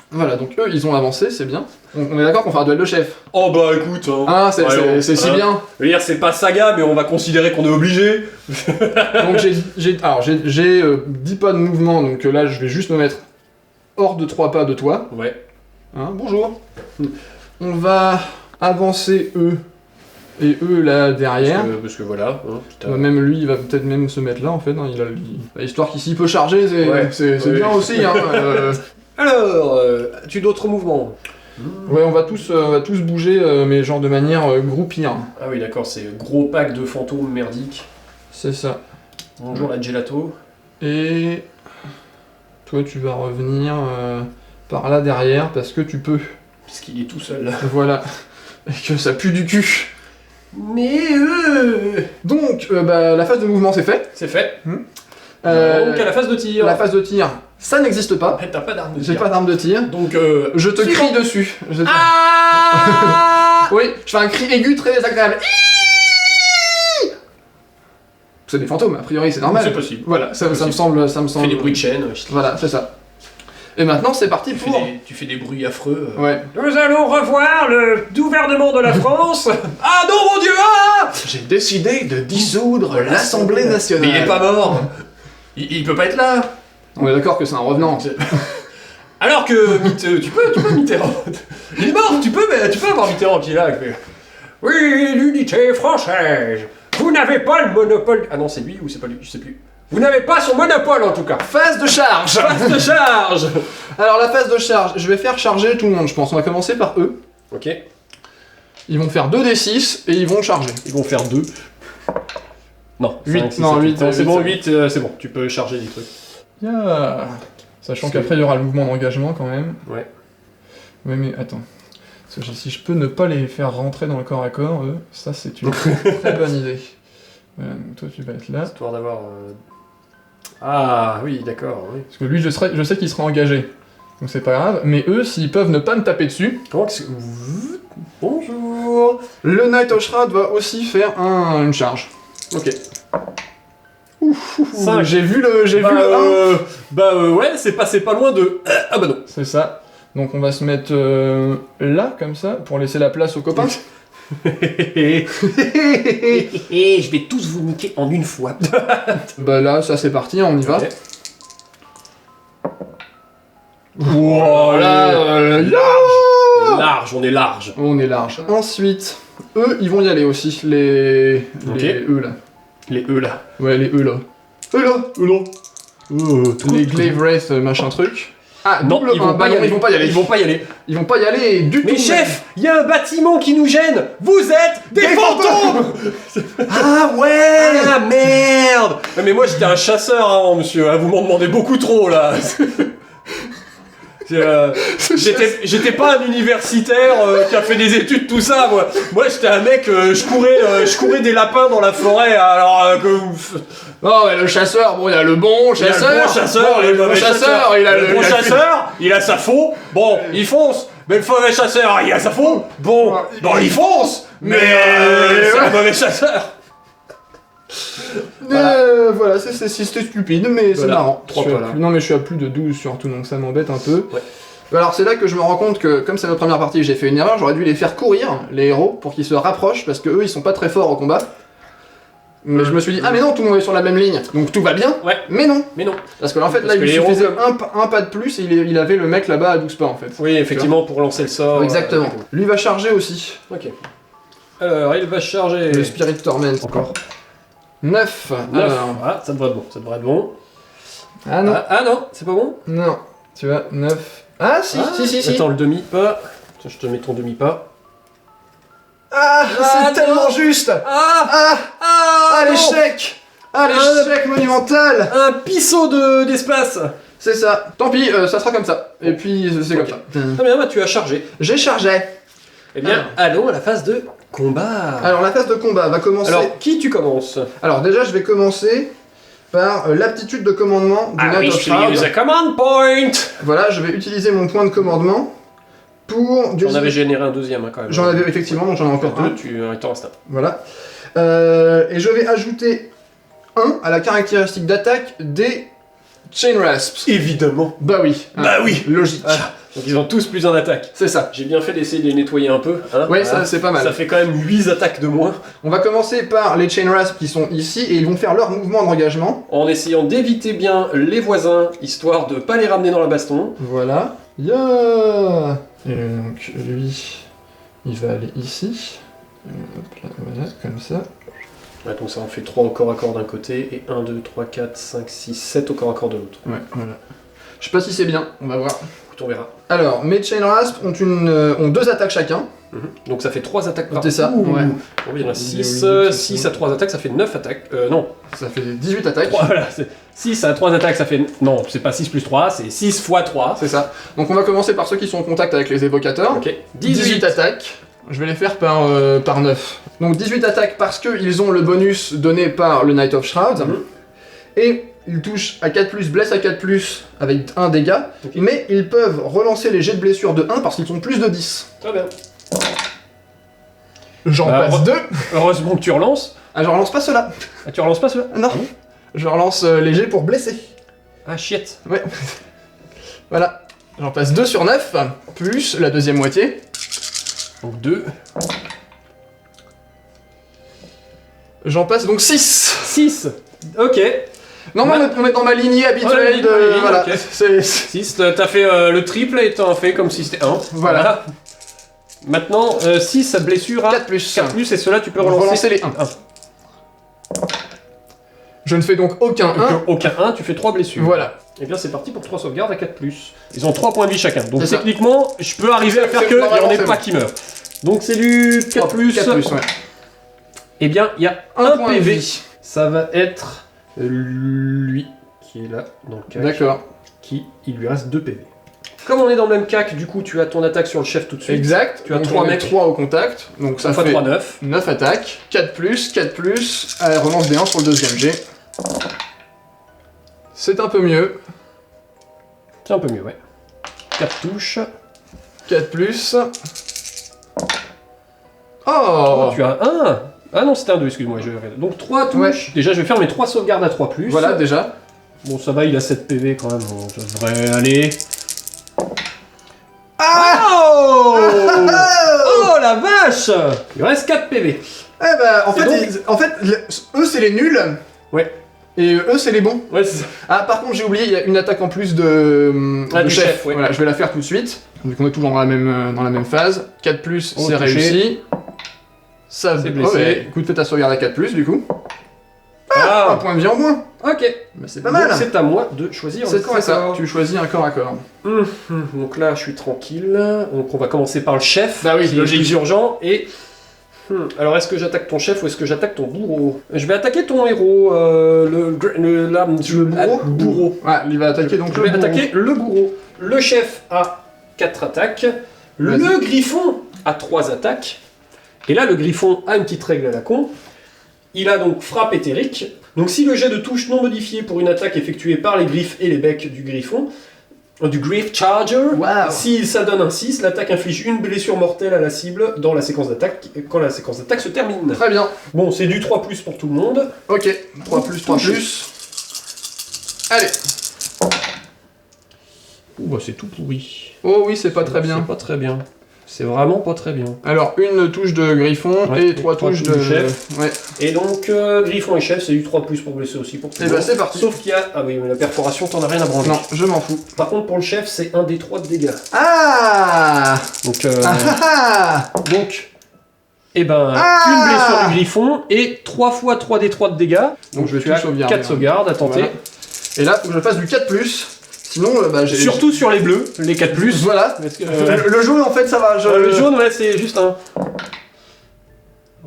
Voilà, donc eux, ils ont avancé, c'est bien. On est d'accord qu'on fait un duel de chef. Oh bah écoute. Hein. Ah, c'est Ouais, si hein. bien. Je veux dire, c'est pas saga, mais on va considérer qu'on est obligé. Donc j'ai 10 pas de mouvement, donc là, je vais juste me mettre hors de 3 pas de toi. Ouais. Hein, bonjour. On va... avancer eux et eux là derrière. Parce que voilà. Hein, putain. Même lui, il va peut-être même se mettre là en fait. Hein, histoire qu'il s'il peut charger, c'est Ouais. c'est bien aussi. Hein, Alors, as-tu d'autres mouvements? Ouais, on va tous bouger, mais genre de manière groupie. Hein. Ah oui, d'accord, c'est gros pack de fantômes merdiques. C'est ça. Bonjour la gelato. Et toi, tu vas revenir par là derrière parce que tu peux. Puisqu'il est tout seul. Voilà. Et que ça pue du cul. Mais Donc, la phase de mouvement c'est fait. c'est fait. Donc, Donc à la phase de tir. la phase de tir, ça n'existe pas. T'as pas d'arme de J'ai tir. pas d'arme de tir. Donc Je te suivant. crie dessus. Ah Oui, je fais un cri aigu très désagréable. C'est des fantômes, a priori, c'est normal. C'est possible. Voilà, ça me possible. semble. Tu fais des bruits de chaîne. Voilà, c'est ça. Et maintenant, c'est parti Tu fais, pour. tu fais des bruits affreux. Ouais. Nous allons revoir le gouvernement de la France. Ah non, mon Dieu, ah J'ai décidé de dissoudre l'Assemblée nationale. Mais il est pas mort. Il peut pas être là. On est d'accord que c'est un revenant. Alors que tu peux Mitterrand. Il est mort, tu peux avoir Mitterrand qui est là. Oui, l'unité française. Vous n'avez pas le monopole. Ah non, c'est lui ou c'est pas lui, je sais plus. Vous n'avez pas son monopole en tout cas. Phase de charge. Phase de charge. Alors, la phase de charge, je vais faire charger tout le monde, je pense. On va commencer par eux. Ok. Ils vont faire 2d6 et ils vont charger. Ils vont faire 2. Non, 8, 5, 6, non, 7, 8, c'est bon, c'est 8, c'est bon, tu peux charger des trucs. Yeah. Sachant C'est- qu'après, il y aura le mouvement d'engagement quand même. Ouais. Ouais, mais attends. Parce que si je peux ne pas les faire rentrer dans le corps à corps, eux, ça c'est une très bonne idée. Voilà, donc toi tu vas être là. Histoire d'avoir. Ah oui, d'accord, oui. Parce que lui, je sais qu'il sera engagé. Donc c'est pas grave. Mais eux, s'ils peuvent ne pas me taper dessus, Comment que c'est. Bonjour. le Knight of Shroud va aussi faire une charge. Ok. Cinq. J'ai vu le 1. Ouais, c'est pas loin de. Ah bah non. C'est ça. Donc on va se mettre là, comme ça, pour laisser la place aux copains. Je vais tous vous niquer en une fois. Bah là, ça c'est parti, on y va. Ok. Voilà, Large, on est large. on est large. Ensuite, eux, ils vont y aller aussi, les Ok. eux là. Les E là. Ouais, les eux là. Eux là. Les Glaive Wraith, machin truc. Ah, Non, double ils vont un, pas bah y non, aller. ils vont pas y aller. Ils vont pas y aller. Ils vont pas y aller du tout. Mais chef, il y a un bâtiment qui nous gêne. Vous êtes des fantômes. Ah ouais. Ah merde. Mais moi j'étais un chasseur avant, monsieur. Vous m'en demandez beaucoup trop là. J'étais pas un universitaire qui a fait des études, tout ça, moi. Moi, j'étais un mec, je courais des lapins dans la forêt, alors Non, mais le chasseur, bon, il y a le bon chasseur. il y a le bon chasseur, bon, et le mauvais chasseur, il a le bon chasseur, il a sa faux, bon, il fonce. Mais le mauvais chasseur, il a sa faux, bon, il fonce. Mais c'est le mauvais chasseur. Voilà, c'était stupide, mais c'est Voilà, marrant. trois Je suis pas, à là. plus- Non, mais je suis à plus de 12 surtout, donc ça m'embête un peu. Ouais. Alors, c'est là que je me rends compte que, comme c'est notre première partie, j'ai fait une erreur, j'aurais dû les faire courir, les héros, pour qu'ils se rapprochent, parce que eux, ils sont pas très forts au combat. Mais je me suis dit, ah mais non, tout le monde est sur la même ligne, donc tout va bien. Ouais. Mais non. Mais non. Parce que en fait, Parce là, que il les lui héros, suffisait comme- un pas de plus et il avait le mec là-bas à 12 pas en fait. Oui, effectivement, pour lancer le sort. Exactement. Lui va charger aussi. Ok. Alors, il va charger. Le Spirit Torment encore. 9. 9. Alors. Ah, ça devrait être bon, ça devrait être bon. Ah non. Ah non, c'est pas bon. Non. Tu vois, 9. Ah si, si. Attends, le demi-pas. Tiens, je te mets ton demi-pas. Ah, c'est non. tellement juste. Ah Ah, non. l'échec. Ah, l'échec monumental. Un pisseau d'espace. C'est ça. Tant pis, ça sera comme ça. Et puis, c'est comme Ok. ça. Très bien, bah, tu as chargé. J'ai chargé. Eh bien, allons à la phase de combat. Alors, la phase de combat va commencer. Alors, qui tu commences? Alors, déjà, je vais commencer par l'aptitude de commandement du Knight of Shroud. use a command point. Voilà, je vais utiliser mon point de commandement pour... J'en avais généré un deuxième hein, quand même. J'en avais effectivement, donc j'en ai encore deux, un. tu t'en restes un. Voilà. Et je vais ajouter 1 à la caractéristique d'attaque des Chain Rasps. Évidemment. Bah oui. Bah oui. Logique. Ah, donc ils ont tous plus en attaque. C'est ça. J'ai bien fait d'essayer de les nettoyer un peu. Hein, Ouais, voilà. ça c'est pas mal. Ça fait quand même 8 attaques de moins. On va commencer par les Chain Rasps qui sont ici et ils vont faire leur mouvement d'engagement. En essayant d'éviter bien les voisins, histoire de pas les ramener dans la baston. Voilà. Yeah. Et donc lui, il va aller ici. Hop là, voilà, comme ça. Ouais, donc ça en fait 3 au corps à corps d'un côté et 1, 2, 3, 4, 5, 6, 7 au corps à corps de l'autre. Ouais, voilà. Je sais pas si c'est bien, on va voir. Écoute, on verra. Alors, mes Chain Rasp ont 2 attaques chacun. Donc ça fait 3 attaques par C'est ça, Ouh. ouais. Bon, il y en a Il 6. y a 6 à 3 attaques, ça fait 9 attaques. Non, Ça fait 18 attaques. 3, voilà. 6 à 3 attaques, ça fait... Non, c'est pas 6 plus 3, c'est 6 fois 3. C'est ça. Donc on va commencer par ceux qui sont en contact avec les évocateurs. Ok. 18 attaques. Je vais les faire par 9. Donc 18 attaques parce qu'ils ont le bonus donné par le Knight of Shroud. Et ils touchent à 4+, blessent à 4+, avec 1 dégât. Okay. Mais ils peuvent relancer les jets de blessure de 1 parce qu'ils sont plus de 10. Très bien. J'en Bah, passe 2. Heureusement que tu relances. Ah, je relance pas ceux-là. Ah, tu relances pas cela? Non. Je relance les jets pour blesser. Ah, shit. Ouais. Voilà. J'en passe 2 sur 9, plus la deuxième moitié. Donc 2. J'en passe donc 6. 6. Ok. Non, Ma- on est dans ma lignée habituelle Ouais, de... lignée, voilà. ok. C'est... 6, t'as fait le triple et t'en fait comme si c'était 1. Voilà. Maintenant, 6 à blessure à 4+. 4+, et cela tu peux Relancer relancer les 1. Je ne fais donc aucun 1. Donc, aucun 1, tu fais 3 blessures. Voilà. Et bien c'est parti pour 3 sauvegardes à 4+. Ils ont 3 points de vie chacun. Donc C'est ça. techniquement, je peux arriver à faire C'est- que il n'y en normalement, ait c'est pas bon. qui meurent. Donc c'est du 4+. 4+, ouais. Et bien il y a Un un point de PV. vie. Ça va être lui qui est là dans le cac. D'accord. Il lui reste 2 PV. Comme on est dans le même cac, du coup tu as ton attaque sur le chef tout de suite. Exact. Tu as Donc, 3 j'en ai mecs. 3 au contact. Donc ça Ça fait fait 3, 9. 9 attaques. 4+, 4+. Allez, relance des 1 sur le deuxième jet. C'est un peu mieux. C'est un peu mieux, ouais. 4 touches. 4+. Oh, Tu as 1. Ah non, c'était un 2, excuse-moi. Donc 3 touches. Ouais. Déjà, je vais faire mes 3 sauvegardes à 3+. Voilà, déjà. Bon, ça va, il a 7 PV quand même. Donc ça devrait aller. Ah Oh la vache! Il reste 4 PV. Eh ben, en Et fait, donc- eux, c'est les nuls. Ouais. Et eux, c'est les bons. Ouais, c'est ça. Ah, par contre, j'ai oublié, il y a une attaque en plus de Ah, du chef. chef, ouais. Voilà, je vais la faire tout de suite. Vu qu'on est toujours dans la même phase. 4+, On c'est va toucher. réussi. Ça, C'est blessé. Oh, ouais. Écoute, fais ta sauvegarde à 4+, du coup. Un Ah, point de vie en moins. ok. Mais c'est pas mal. Donc, c'est à moi de choisir le corps à C'est ça, corps. tu choisis un corps à corps. Donc là, je suis tranquille. Donc on va commencer par le chef. Bah oui, qui est logique. plus urgent. Et alors, est-ce que j'attaque ton chef ou est-ce que j'attaque ton bourreau? Je vais attaquer ton héros, le bourreau. bourreau. Ouais, il va attaquer donc Je le vais bourreau. attaquer le bourreau. Le chef a 4 attaques. Le Vas-y. griffon a 3 attaques. Et là, le griffon a une petite règle à la con. Il a donc frappe éthérique. Donc si le jet de touche non modifié pour une attaque effectuée par les griffes et les becs du griffon, du Griff Charger, Waouh. si ça donne un 6, l'attaque inflige une blessure mortelle à la cible dans la séquence d'attaque quand la séquence d'attaque se termine. Très bien. Bon, c'est du 3+ pour tout le monde. Ok. 3+, 3+. Allez. Ouh, bah c'est tout pourri. Oh oui, c'est pas très bien. C'est pas très bien. C'est vraiment pas très bien. Alors, une touche de griffon Ouais, et 3 trois touches touches de de chef. Ouais. Et donc, griffon et chef, c'est du 3+ pour blesser aussi pour tout Et le bah, monde. c'est parti. Sauf qu'il y a... Ah oui, mais la perforation, t'en as rien à branler. Non, je m'en fous. Par contre, pour le chef, c'est un des 3 de dégâts. Ah Donc, Ah ah ah donc eh ben, Ah une blessure du griffon et 3 fois 3d3 de dégâts. Donc, je vais tu tout as sauvegarder, 4 hein. sauvegardes à tenter. Voilà. Et là, faut que je fasse du 4+. Sinon, bah, j'ai... Surtout sur les bleus, les 4+. Voilà. Parce que, Le jaune, en fait, ça va. le jaune, ouais, c'est juste un...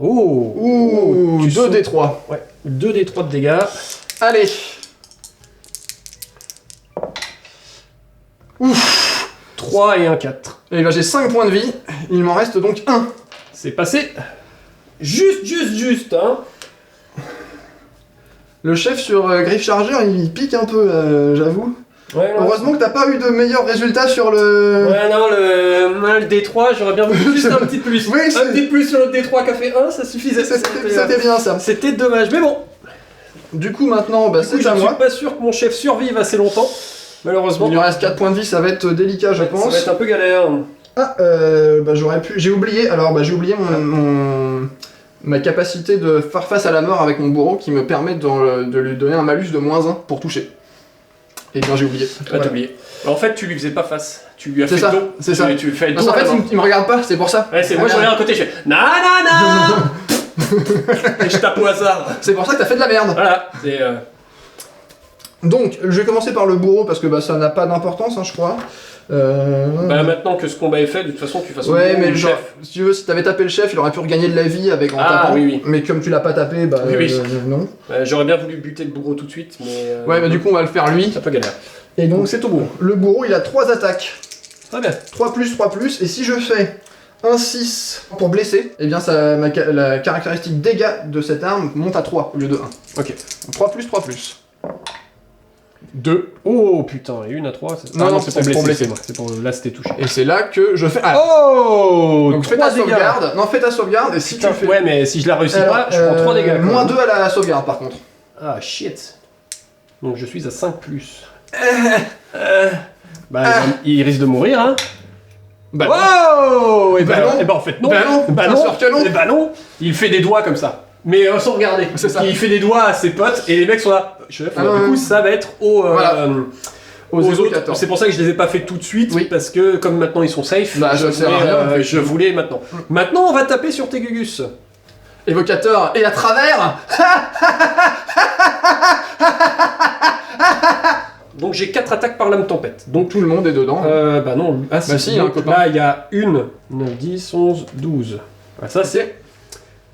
Oh Ouh, Tu 2d3. Ouais, 2d3 de dégâts. Allez. 3 et un 4. Et bah, j'ai 5 points de vie. Il m'en reste donc 1. C'est passé. Juste, hein. Le chef sur Griff Charger, il pique un peu, j'avoue. Ouais, non, Heureusement que t'as pas eu de meilleurs résultats sur le... Ouais, non, le D3, j'aurais bien voulu juste un petit plus. Oui, un c'est- petit plus sur le D3 qui a fait 1, ça suffisait. C'était bien ça. C'était dommage, mais bon. Du coup, maintenant, bah, Du coup, c'est je à ne suis moi. pas sûr que mon chef survive assez longtemps, malheureusement. Il lui reste 4 points de vie, ça va être délicat, je Ça pense. va être un peu galère. Ah, bah j'aurais pu... J'ai oublié, ma capacité de faire face à la mort avec mon bourreau qui me permet de lui donner un malus de -1 pour toucher. Et bien j'ai oublié. Ah, Voilà. t'as oublié. En fait, tu lui faisais pas face. Tu lui as C'est fait ça, dos. c'est ça. Tu fais Parce dos. qu'en à la fait, main. il me regarde pas, c'est pour ça. Ouais, c'est moi, je regarde à côté, je fais nanana et je tape au hasard. C'est pour ça que t'as fait de la merde. Voilà, c'est. Donc, je vais commencer par le bourreau parce que bah, ça n'a pas d'importance, hein, je crois. Bah, maintenant que ce combat est fait, de toute façon, tu fasses Ouais, mais le genre, chef. si tu veux, si t'avais tapé le chef, il aurait pu regagner de la vie avec en Ah, tapant. oui, oui. Mais comme tu l'as pas tapé, bah Oui, oui. non. J'aurais bien voulu buter le bourreau tout de suite, mais. Ouais, bah du coup, on va le faire lui. ça peut galère. Et donc, Donc, c'est au bourreau. le bourreau, il a 3 attaques. Très bien. 3+, et si je fais un 6 pour blesser, eh bien la caractéristique dégâts de cette arme monte à 3 au lieu de 1. Ok. 3+. 2. Oh putain, et 1 à 3. Non, c'est c'est pour blesser. c'est moi. C'est pour. Là, c'était touché. Et c'est là que je fais... Ah, Oh donc fais ta sauvegarde. Non, fais ta sauvegarde, et si Putain, tu fais... ouais, mais si je la réussis Alors, pas, je prends 3 dégâts. quand Moins même. 2 à la sauvegarde, par contre. Ah shit. Donc je suis à 5+. Bah, il risque de mourir, hein. Bah, Wow Et Bah non. en fait non. Bah non, bien sûr que non. Et bah non. Il fait des doigts comme ça. Mais sans regarder. C'est ça. Il fait des doigts à ses potes et les mecs sont là. Chef, Ah, du ouais. coup ça va être au. Voilà. Aux autres. évocateurs. C'est pour ça que je les ai pas fait tout de suite, Oui. parce que comme maintenant ils sont safe, Bah, je, ça sert à voulais, rien, je voulais maintenant. Maintenant on va taper sur tes Gugus. Évocateur, et à travers. Donc j'ai 4 attaques par lame tempête. Donc Tout le monde est dedans. bah non, ah, Bah si, donc, un copain. là il y a 1, 9, 10, 11, 12. Voilà, ça c'est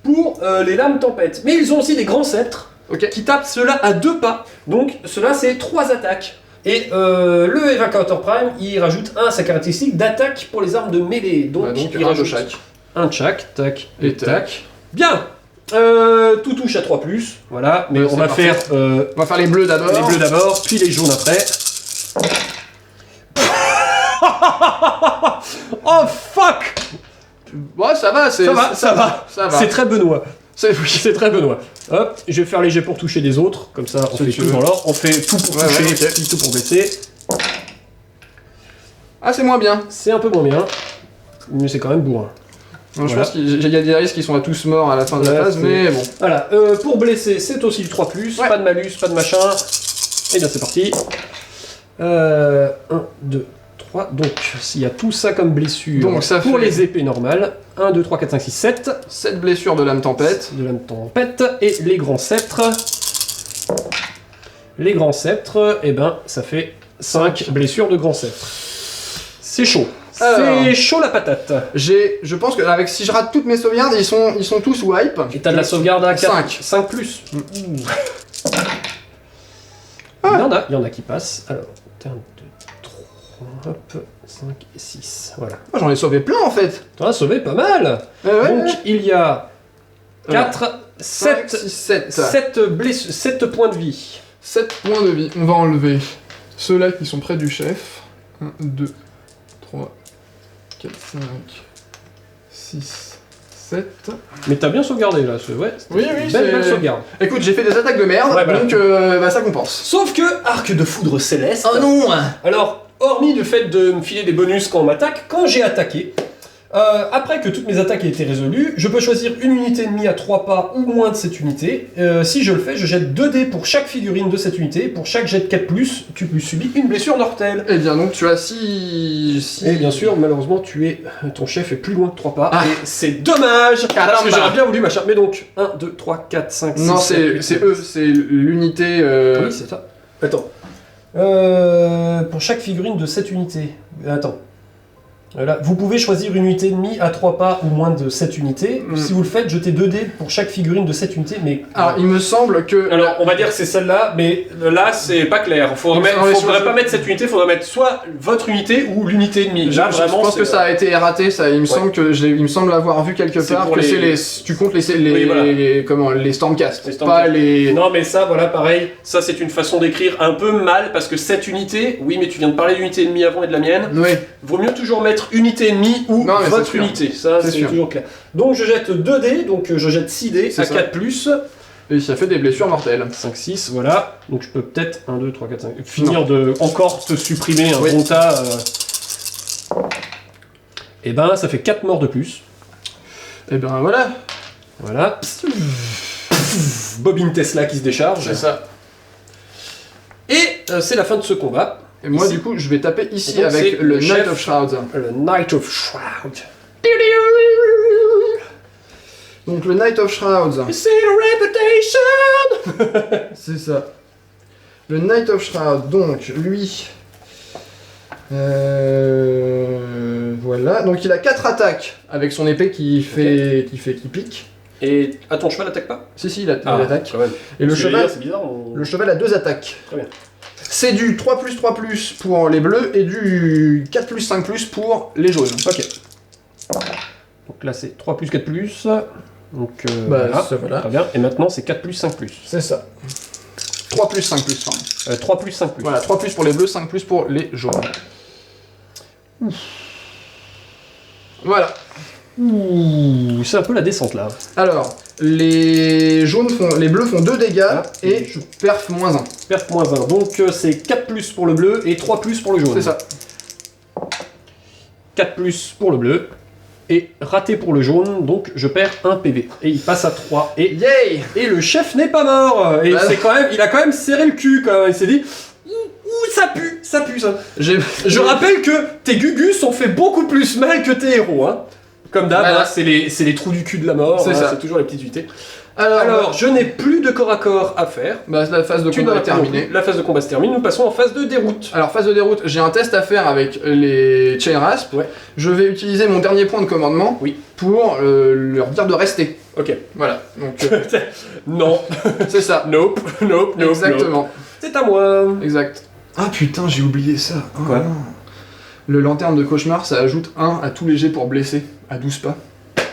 pour les lames tempête. Mais ils ont aussi des grands sceptres Ok. qui tapent ceux-là à 2 pas. Donc ceux-là c'est 3 attaques. Et le Evocator Prime il rajoute 1 à sa caractéristique d'attaque pour les armes de mêlée. Donc, Bah, donc il un de rajoute chaque. un de chaque, tac Et et tac. Bien. Tout touche à 3+, voilà, mais Ouais, on c'est va parfait. faire On va faire les bleus d'abord. les bleus d'abord, puis les jaunes après. Oh fuck! Ouais, ça va, c'est... Ça va, ça va. Ça va. C'est très Benoît. C'est... oui. C'est très Benoît. Hop, je vais faire les jets pour toucher les autres, comme ça on Si fait tu tout veux. dans l'ordre, on fait tout pour Ouais, toucher, ouais, ok. puis tout pour blesser. Ah, c'est moins bien. C'est un peu moins bien, mais c'est quand même bourrin. Non, je Voilà. pense qu'il y a des risques qui sont à tous morts à la fin de la Ouais, phase, c'est- mais bon. Voilà, pour blesser, c'est aussi le 3+, Ouais. pas de malus, pas de machin. Et bien c'est parti. 1, 2, 3. Donc, s'il y a tout ça comme blessure, Donc, ça pour fait- les épées normales, 1, 2, 3, 4, 5, 6, 7. 7 blessures de lame tempête. De la tempête. Et les grands sceptres. Les grands sceptres, et ben, ça fait 5 blessures de grands sceptres. C'est chaud. Alors. C'est chaud la patate. Je pense que avec, si je rate toutes mes sauvegardes, ils sont tous wipe. Et t'as de la sauvegarde à 4. 5. 5 plus. Il y en a qui passent. Alors, 1, 2, 3, hop, 5 et 6. Voilà. Moi, j'en ai sauvé plein en fait. T'en as sauvé pas mal. Ouais, Donc, il y a 4, 5, 7, 6, 7. 7 points de vie. 7 points de vie. On va enlever ceux-là qui sont près du chef. 1, 2, 3, 4, 5, 6, 7. Mais t'as bien sauvegardé là. Ouais, Oui, oui, belle c'est... sauvegarde. Écoute, j'ai fait des attaques de merde, Ouais, voilà. donc bah, ça compense. Sauf que, arc de foudre céleste. Oh non. Alors, hormis le fait de me filer des bonus quand on m'attaque, quand j'ai attaqué, après que toutes mes attaques aient été résolues, je peux choisir une unité ennemie à 3 pas ou moins de cette unité. Si je le fais, je jette 2 dés pour chaque figurine de cette unité. Pour chaque jet de 4+, tu subis une blessure mortelle. Eh bien donc tu as 6... Et bien sûr, malheureusement, ton chef est plus loin que 3 pas. Ah. Et c'est dommage, parce Caramba. que j'aurais bien voulu machin. Mais donc, 1, 2, 3, 4, 5, 6, Non, 7, c'est eux, c'est l'unité... Oui, c'est ça. Attends. Pour chaque figurine de cette unité. Attends. Voilà. Vous pouvez choisir une unité ennemie à 3 pas ou moins de cette unité. Mm. Si vous le faites, jetez 2 dés pour chaque figurine de cette unité. Mais Alors il me semble que... alors, on va dire que c'est celle-là, mais là, c'est pas clair. Faudrait pas mettre cette unité, faudrait mettre soit votre unité ou l'unité ennemie. Je, Là, je vraiment, pense que ça a été raté, ça. Il me semble que il me semble avoir vu quelque C'est part pour que les- c'est les, tu comptes les Oui, voilà. comment les Stormcast, Les Stormcast. pas les. Non, mais ça, voilà, pareil. Ça, c'est une façon d'écrire un peu mal parce que cette unité, oui, mais tu viens de parler d'unité ennemie avant et de la mienne. Oui. Vaut mieux toujours mettre unité ennemie ou Non, mais c'est votre sûr. unité. Ça, C'est c'est sûr. toujours clair. Donc, je jette 2 dés, donc je jette 6 dés C'est à ça. 4+. Et ça fait des blessures mortelles. 5, 6, voilà. Donc je peux peut-être 1, 2, 3, 4, 5. Finir de encore te supprimer un Oui. bon tas. Et ben ça fait 4 morts de plus. Et ben voilà. Voilà. Bobine Tesla qui se décharge. C'est ça. Et c'est la fin de ce combat. Et moi, Ici. du coup, je vais taper ici Et donc, avec c'est le le Knight chef. of Shrouds. Le Knight of Shroud. Donc, le Knight of Shrouds. C'est le reputation. C'est ça. Le Knight of Shroud, donc lui. Voilà, donc il a 4 attaques avec son épée qui pique. Et à ton cheval attaque pas? Si, il attaque. Quand même. Et le cheval, c'est bizarre. on- le cheval a 2 attaques. Très bien. C'est du 3+3+, pour les bleus et du 4+5+, pour les jaunes. Ok. Donc là c'est 3 plus 4 plus. Donc Bah, voilà. ça, voilà. Très bien. Et maintenant c'est 4 plus 5 plus. C'est ça. 3+5+, pardon. 3 plus 5 plus. Voilà, 3+ pour les bleus, 5+ pour les jaunes. Voilà. Ouh, c'est un peu la descente là. Alors, les bleus font 2 dégâts Ah, et je perf -1. Perf moins 1. Donc c'est 4 plus pour le bleu et 3 plus pour le jaune. C'est ça. 4 plus pour le bleu et raté pour le jaune, donc je perds 1 PV. Et il passe à 3. Yay! Et le chef n'est pas mort. Et Bah, il a quand même serré le cul quand même. Il s'est dit ouh, ça pue ça. Je rappelle que tes gugus ont fait beaucoup plus mal que tes héros, hein. Comme d'hab, Voilà. hein, c'est les trous du cul de la mort, C'est hein, ça. c'est toujours les petites unités. Alors, Alors, je n'ai plus de corps à corps à faire. bah, la phase de Tu combat n'en est as pas non terminée. plus. La phase de combat se termine, nous passons en phase de déroute. Alors, phase de déroute, j'ai un test à faire avec les Chain Rasp. Ouais. Je vais utiliser mon dernier point de commandement Oui. pour leur dire de rester. Ok. Voilà, donc Non. c'est ça. Nope. Nope. Exactement. C'est à moi. Exact. Ah putain, j'ai oublié ça. Oh, Quoi non. Le lanterne de cauchemar, ça ajoute 1 à tous les jets pour blesser, à 12 pas.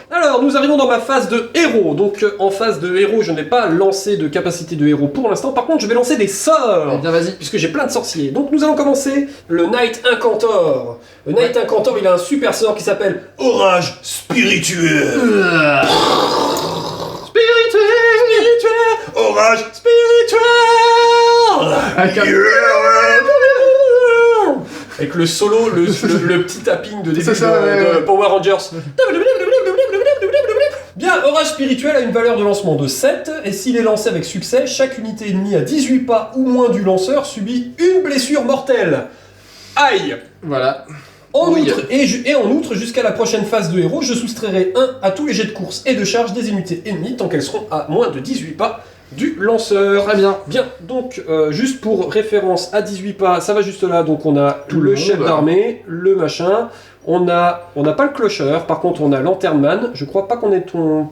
Alors, nous arrivons dans ma phase de héros. Donc, en phase de héros, je n'ai pas lancé de capacité de héros pour l'instant. Par contre, je vais lancer des Eh sorts. bien, vas-y. Puisque j'ai plein de sorciers. Donc, nous allons commencer le Knight Incantor. Le Knight Incantor, il a un super sort qui s'appelle Orage spirituel. Spirituel. Orage Spirituel. Avec un- Avec le solo, le petit tapping de début C'est ça, de ouais. Power Rangers. Bien, Orage Spirituel a une valeur de lancement de 7, et s'il est lancé avec succès, chaque unité ennemie à 18 pas ou moins du lanceur subit une blessure mortelle. Aïe. Voilà. En Oui. outre, et en outre, jusqu'à la prochaine phase de héros, je soustrairai 1 à tous les jets de course et de charge des unités ennemies tant qu'elles seront à moins de 18 pas du lanceur. Très bien. Bien, donc juste pour référence, à 18 pas, ça va juste là, donc on a Tout le le chef monde. d'armée, le machin, on n'a pas le clocheur, par contre on a Lanternman, je crois pas qu'on ait ton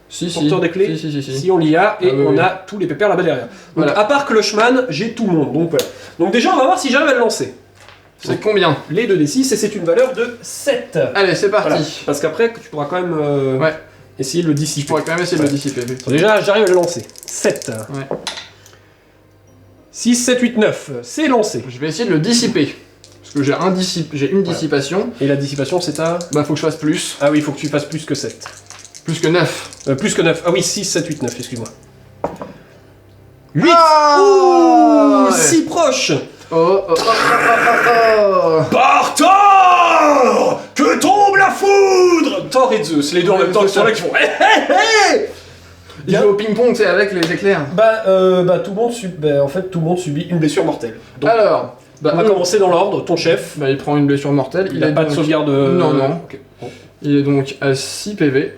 Si, porteur des clés, Si. on l'y a, et Ah oui, on oui. a tous les pépères là-bas derrière. Donc Voilà. à part Clochman, j'ai tout le monde, donc voilà. Donc déjà on va voir si j'arrive à le lancer. C'est combien? Les 2d6, et c'est une valeur de 7. Allez, c'est parti. Voilà. Parce qu'après, tu pourras quand même Ouais. essayer de le Je dissiper. pourrais quand même essayer de Ouais. le dissiper. effectivement. Déjà, j'arrive à le lancer. 7. Ouais. 6, 7, 8, 9. C'est lancé. Je vais essayer de le dissiper. Parce que j'ai une dissipation. Et la dissipation, c'est à... Bah, faut que je fasse plus. Ah oui, il faut que tu fasses plus que 7. Plus que 9. Plus que 9. Ah oui, 6, 7, 8, 9, excuse-moi. 8. Ah Ouh, si proche. Oh, oh, oh, oh, oh, Par Thor que tombe la foudre. Thor et Zeus, les deux en même temps, qui sont là, qui font... Hé, hé, hé. Il joue au ping-pong, tu sais, avec les éclairs. Tout le monde en fait, tout le monde subit une blessure mortelle. Donc, Alors, bah, on va commencer dans l'ordre. Ton chef, bah, il prend une blessure mortelle. il a est pas de donc- sauvegarde... Non, non. Ok. Bon. Il est donc à 6 PV.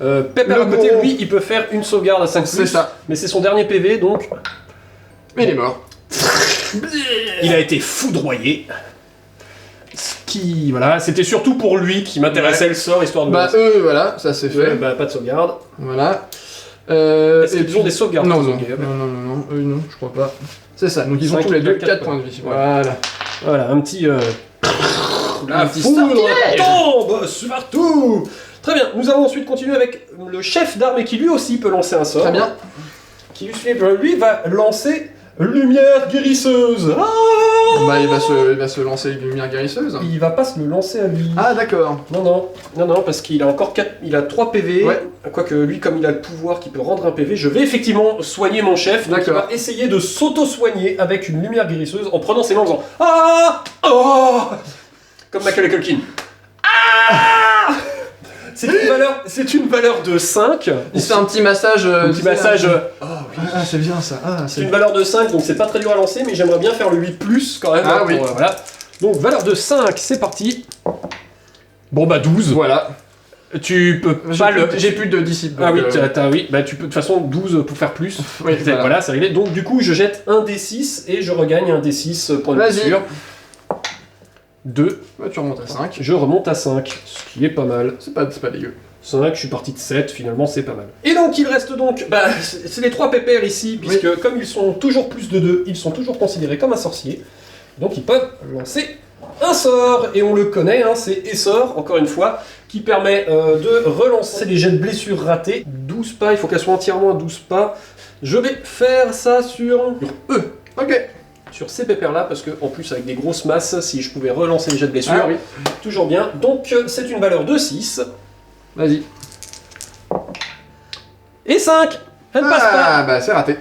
Pepper Le à côté, gros. lui, il peut faire une sauvegarde à 5+. C'est ça. Mais c'est son dernier PV, donc... Mais il est mort. Il a été foudroyé. Ce qui... Voilà, c'était surtout pour lui qui m'intéressait le sort, histoire de... Bah, eux, voilà, ça c'est fait. Pas de sauvegarde. Voilà. Est-ce qu'ils puis- ont des sauvegardes Non, ces non, sauvegardes non, eux non, je crois pas. C'est ça, donc ils ont Cinq, tous les deux quatre 4 points. points de vie. Ouais. Voilà. Voilà, un petit... Un petit foudre sortilège. tombe partout. Très bien, nous allons ensuite continuer avec le chef d'armée qui lui aussi peut lancer un sort. Très bien. Qui lui va lancer Lumière guérisseuse. Ah Bah, il va se lancer une lumière guérisseuse. Il va pas se le lancer à lui. Ah, d'accord. Non, parce qu'il a encore 4, il a 3 PV. Ouais. Quoique lui, comme il a le pouvoir qui peut rendre un PV, je vais effectivement soigner mon chef. Donc il D'accord. va essayer de s'auto-soigner avec une lumière guérisseuse en prenant ses mains en faisant Ah Oh Comme Michael Culkin. Ah c'est une valeur de 5. Il se fait un petit massage. Un petit massage. Ah, c'est bien ça. Ah, C'est une valeur de 5, donc c'est pas très dur à lancer, mais j'aimerais bien faire le 8+, quand même. Ah hein, oui. Voilà. Donc, valeur de 5, c'est parti. Bon, bah 12. Voilà. Tu peux pas le... J'ai plus de disciples. Ah oui, donc, oui, bah tu peux de toute façon 12 pour faire plus. Oui, Voilà, c'est réglé. Donc du coup, je jette un D6 et je regagne un D6 pour une Vas-y. blessure. 2. bah, tu remontes à 5. Je remonte à 5, ce qui est pas mal. C'est pas dégueu. 5, je suis parti de 7, finalement c'est pas mal. Et donc il reste donc, bah, c'est les 3 pépères ici, puisque comme ils sont toujours plus de 2, ils sont toujours considérés comme un sorcier. Donc ils peuvent lancer un sort, et on le connaît, hein, c'est Essor, encore une fois, qui permet de relancer les jets de blessures ratés. 12 pas, il faut qu'elles soient entièrement à 12 pas. Je vais faire ça sur eux. Ok. Sur ces pépères-là, parce que en plus avec des grosses masses, si je pouvais relancer les jets de blessures, Ah oui. toujours bien. Donc c'est une valeur de 6. Vas-y. Et 5. Elle ne passe pas. Ah, bah c'est raté.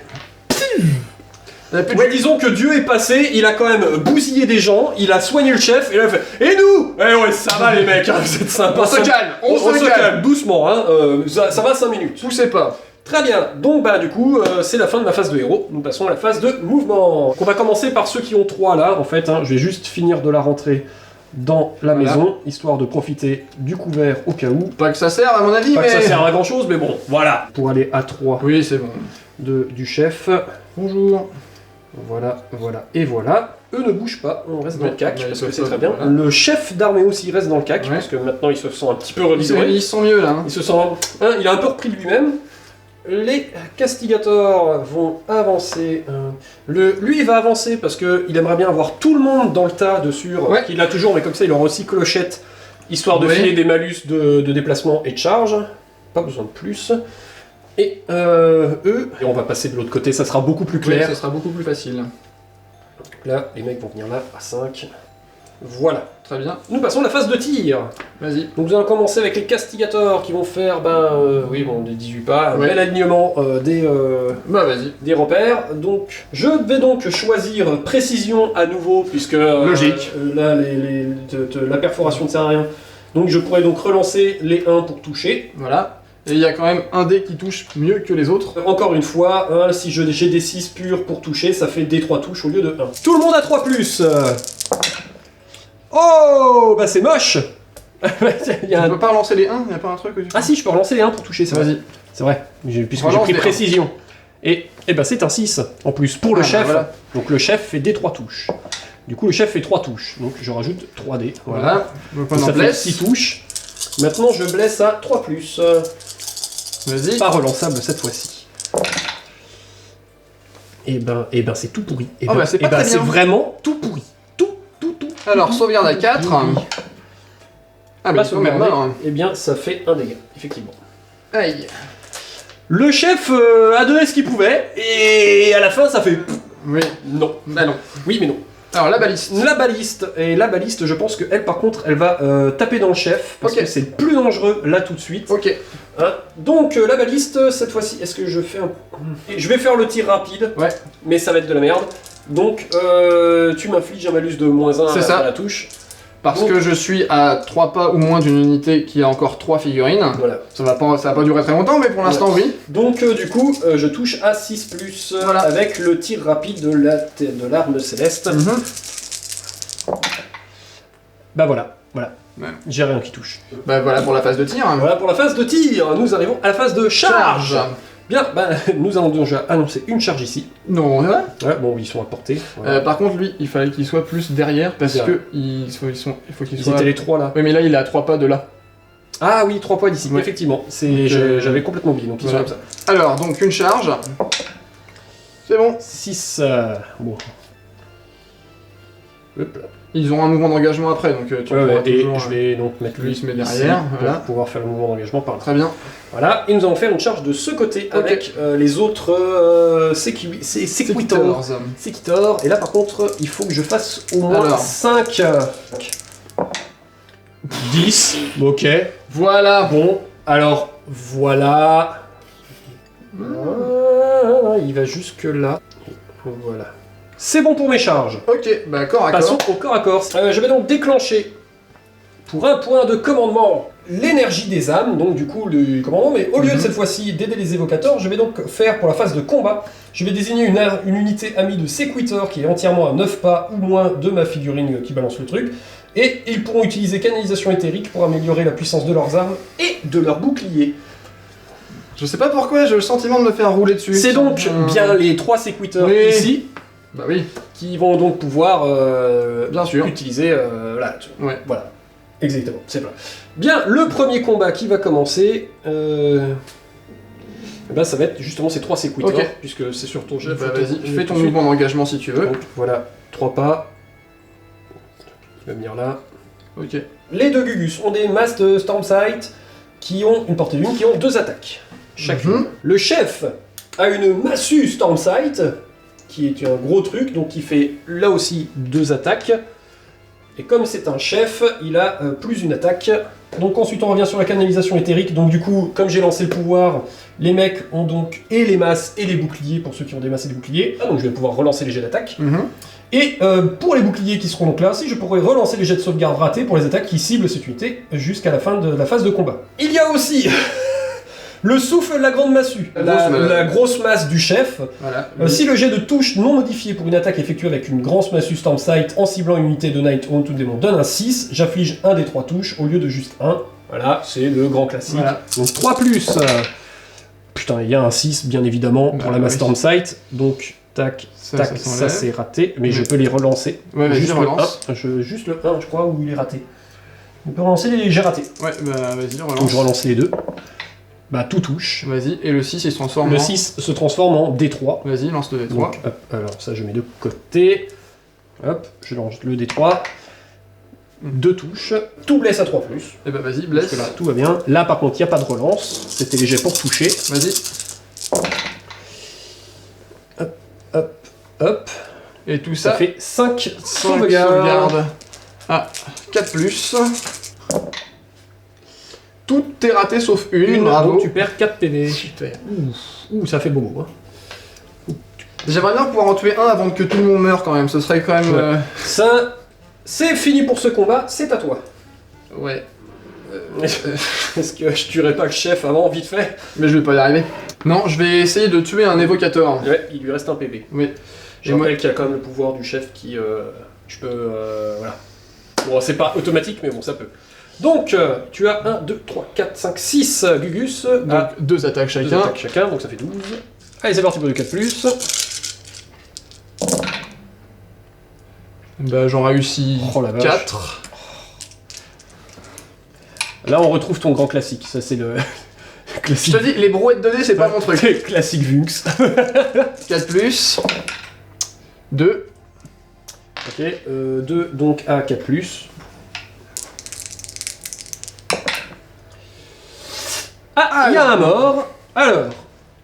Ouais, disons que Dieu est passé, il a quand même bousillé des gens, il a soigné le chef, et là il fait « Et nous ?» Eh ouais, ça va les mecs, hein, vous êtes sympas. On se calme, on se calme. Doucement, hein, ça va 5 minutes. Poussez pas. Très bien, donc bah du coup, c'est la fin de ma phase de héros, nous passons à la phase de mouvement. On va commencer par ceux qui ont 3 là, en fait, hein, je vais juste finir de la rentrer dans la maison, histoire de profiter du couvert au cas où. Pas que ça sert à mon avis, Pas mais... que ça sert à grand chose, mais bon, voilà. Pour aller à 3 Oui, c'est bon. du chef. Bonjour. Voilà, voilà, et voilà. Eux ne bougent pas, on reste dans Oui, le cac, bah, parce ils que c'est peuvent très pas, bien. voilà. Le chef d'armée aussi reste dans le cac, Ouais. parce que maintenant il se sent un petit peu revigoré. Ils sont mieux là. Hein. Il se sent... hein, il a un peu repris de lui-même. Les castigators vont avancer. Lui, il va avancer parce qu'il aimerait bien avoir tout le monde dans le tas dessus. Ouais. Qu'il a toujours, mais comme ça, il aura aussi clochette, histoire de Oui. filer des malus de déplacement et de charge. Pas besoin de plus. Et eux, et on va passer de l'autre côté, ça sera beaucoup plus Oui, clair. ça sera beaucoup plus facile. Là, les mecs vont venir là, à 5. Voilà. Très bien. Nous passons à la phase de tir. Vas-y. Donc nous allons commencer avec les castigators qui vont faire, oui, bon, des 18 pas, un Ouais. bel alignement Bah vas-y. des repères. Donc, je vais donc choisir précision à nouveau, puisque Logique. Là, la perforation ne sert à rien. Donc je pourrais donc relancer les 1 pour toucher. Voilà. Et il y a quand même un dé qui touche mieux que les autres. Encore une fois, hein, si j'ai des 6 purs pour toucher, ça fait des 3 touches au lieu de 1. Tout le monde a 3+. Oh, bah c'est moche. Il y a On un... peut pas relancer les 1, il y a pas un truc que tu... Ah si, je peux relancer les 1 pour toucher, c'est vrai. Vas-y. C'est vrai, puisque j'ai Relance pris des précision. Et bah c'est un 6 en plus pour le Ah, bah, chef. voilà. Donc le chef fait des 3 touches. Du coup le chef fait 3 touches. Donc je rajoute 3 dés. Voilà. Le point Donc, ça d'en fait blesse. 6 touches. Maintenant je blesse à 3+. Vas-y. Pas relançable cette fois-ci. Et ben c'est tout pourri. Et Oh, bah, c'est pas très c'est bien. vraiment tout pourri. Tout. Alors, sauvegarde à 4. Ah bah Pas il faut même sauvegarder. mort. Eh bien ça fait un dégât, effectivement. Aïe. Le chef a donné ce qu'il pouvait, et à la fin ça fait... Oui. Non. Bah non. Oui mais non. Alors, la baliste. La baliste, je pense qu'elle, par contre, elle va taper dans le chef, parce Ok. que c'est le plus dangereux, là, tout de suite. Ok. Hein. Donc, la baliste, cette fois-ci, est-ce que je fais un... Et je vais faire le tir rapide, Ouais. mais ça va être de la merde. Donc, tu m'infliges un malus de -1 C'est à ça. la touche. Parce Donc- que je suis à 3 pas ou moins d'une unité qui a encore 3 figurines. Voilà. Ça va pas durer très longtemps, mais pour l'instant, oui. Donc, du coup, je touche à 6+, Voilà. avec le tir rapide de l'arme céleste. Bah voilà. Ouais. J'ai rien qui touche. Bah voilà pour la phase de tir. Voilà pour la phase de tir. Nous arrivons à la phase de charge. Bien, bah, nous allons déjà annoncer une charge ici. Non, ouais. Ouais, bon, ils sont à portée. Voilà. Par contre, lui, il fallait qu'il soit plus derrière parce Derrière. que il faut qu'il Ils soit. étaient les 3 là. Oui, mais là, il est à 3 pas de là. Ah oui, 3 points d'ici, Ouais. effectivement. Donc, J'avais complètement oublié, donc ils voilà. sont comme ça. Alors, donc une charge. C'est bon. 6. Bon. Hop là. Ils ont un mouvement d'engagement après, donc tu Ouais, pourras ouais, et toujours, je vais donc mettre lui, il se met ici derrière, pour voilà. pouvoir faire le mouvement d'engagement par là. Très bien. Voilà, et nous allons faire une charge de ce côté Ok. avec les autres séquitors. Séquitor, et là par contre, il faut que je fasse au moins Alors. 5. 10, ok. Voilà. Bon, alors voilà. Il va jusque là. Voilà. C'est bon pour mes charges. Ok, bah corps à Passons corps. au corps à corps. Je vais donc déclencher pour un point de commandement, l'énergie des âmes, donc du coup le commandement, mais au lieu de cette fois-ci d'aider les évocateurs, je vais donc faire pour la phase de combat, je vais désigner une unité amie de Sequitor qui est entièrement à 9 pas ou moins de ma figurine qui balance le truc, et ils pourront utiliser canalisation éthérique pour améliorer la puissance de leurs armes et de leurs boucliers. Je sais pas pourquoi, j'ai le sentiment de me faire rouler dessus. C'est donc bien les 3 Sequitors Oui. ici, Bah oui, qui vont donc pouvoir bien sûr. utiliser... Ouais. Voilà, exactement, c'est vrai. Bien, le premier combat qui va commencer, eh ben, ça va être justement ces 3 Sequitors, Ok. puisque c'est sur ton jet. Bah vas-y, fais ton mouvement d'engagement si tu veux. Donc voilà, 3 pas. Tu vas venir là. Ok. Les 2 Gugus ont des masses de Stormsight qui ont une portée d'une, qui ont 2 attaques. Chacune. Mhm. Le chef a une massue Stormsight, qui est un gros truc, donc qui fait là aussi 2 attaques. Et comme c'est un chef, il a plus une attaque. Donc ensuite on revient sur la canalisation éthérique. Donc du coup, comme j'ai lancé le pouvoir, les mecs ont donc et les masses et les boucliers, pour ceux qui ont des masses et des boucliers. Ah, donc je vais pouvoir relancer les jets d'attaque. Mhm. Et pour les boucliers qui seront donc là aussi, je pourrai relancer les jets de sauvegarde ratés pour les attaques qui ciblent cette unité jusqu'à la fin de la phase de combat. Il y a aussi le souffle de la grande massue, la grosse masse du chef. Voilà. Si le jet de touche non modifié pour une attaque effectuée avec une grosse massue Stormsight en ciblant une unité de Knight ou tout démon donne un 6, j'afflige un des 3 touches au lieu de juste 1. Voilà, c'est le grand classique. Voilà. Donc 3+. Putain, il y a un 6 bien évidemment pour Bah, la masse oui. Stormsight. Donc tac, tac, ça s'enlève. c'est raté, mais je peux les relancer. Ouais, vas-y, juste, relance. juste le 1, je crois, où il est raté. On peut relancer les jets ratés. Ouais, bah vas-y, Donc relance. je relance les 2. Bah tout touche. Vas-y, et le 6 il se transforme Le en... 6 se transforme en D3. Vas-y, lance le D3. Donc, hop, alors ça je mets de côté. Hop, je lance le D3. 2 touches. Tout blesse à 3+. Et bah vas-y, Parce blesse. que là, tout va bien. Là par contre, il n'y a pas de relance. C'était les jets pour toucher. Vas-y. Hop. Et tout Ça ça, fait 5 5 sauvegardes. sauvegardes. Ah, 4+. Tout est raté sauf une, bravo. Donc tu perds 4 PV. Putain. Ouh, ça fait bobo. Hein. J'aimerais bien pouvoir en tuer un avant que tout le monde meure quand même, ce serait quand même... Ouais. Ça, c'est fini pour ce combat, c'est à toi. Ouais. Est-ce que je tuerais pas le chef avant, vite fait? Mais je vais pas y arriver. Non, je vais essayer de tuer un évocateur. Ouais, il lui reste un PV. Oui. Je rappelle qu'il y a quand même le pouvoir du chef qui... je peux... voilà. Bon, c'est pas automatique, mais bon, ça peut. Donc, tu as 1, 2, 3, 4, 5, 6 Gugus. Donc 2 attaques Deux chacun. attaques chacun, donc ça fait 12. Allez, c'est parti pour le 4+. Bah j'en réussis Oh la vache. 4. Là, on retrouve ton grand classique. Ça, c'est le... Je classique. te dis, les brouettes de dés c'est pas mon truc. Classique Vunx. 4+. 2. Ok, 2 donc à 4+. Ah, il y a un mort. Alors,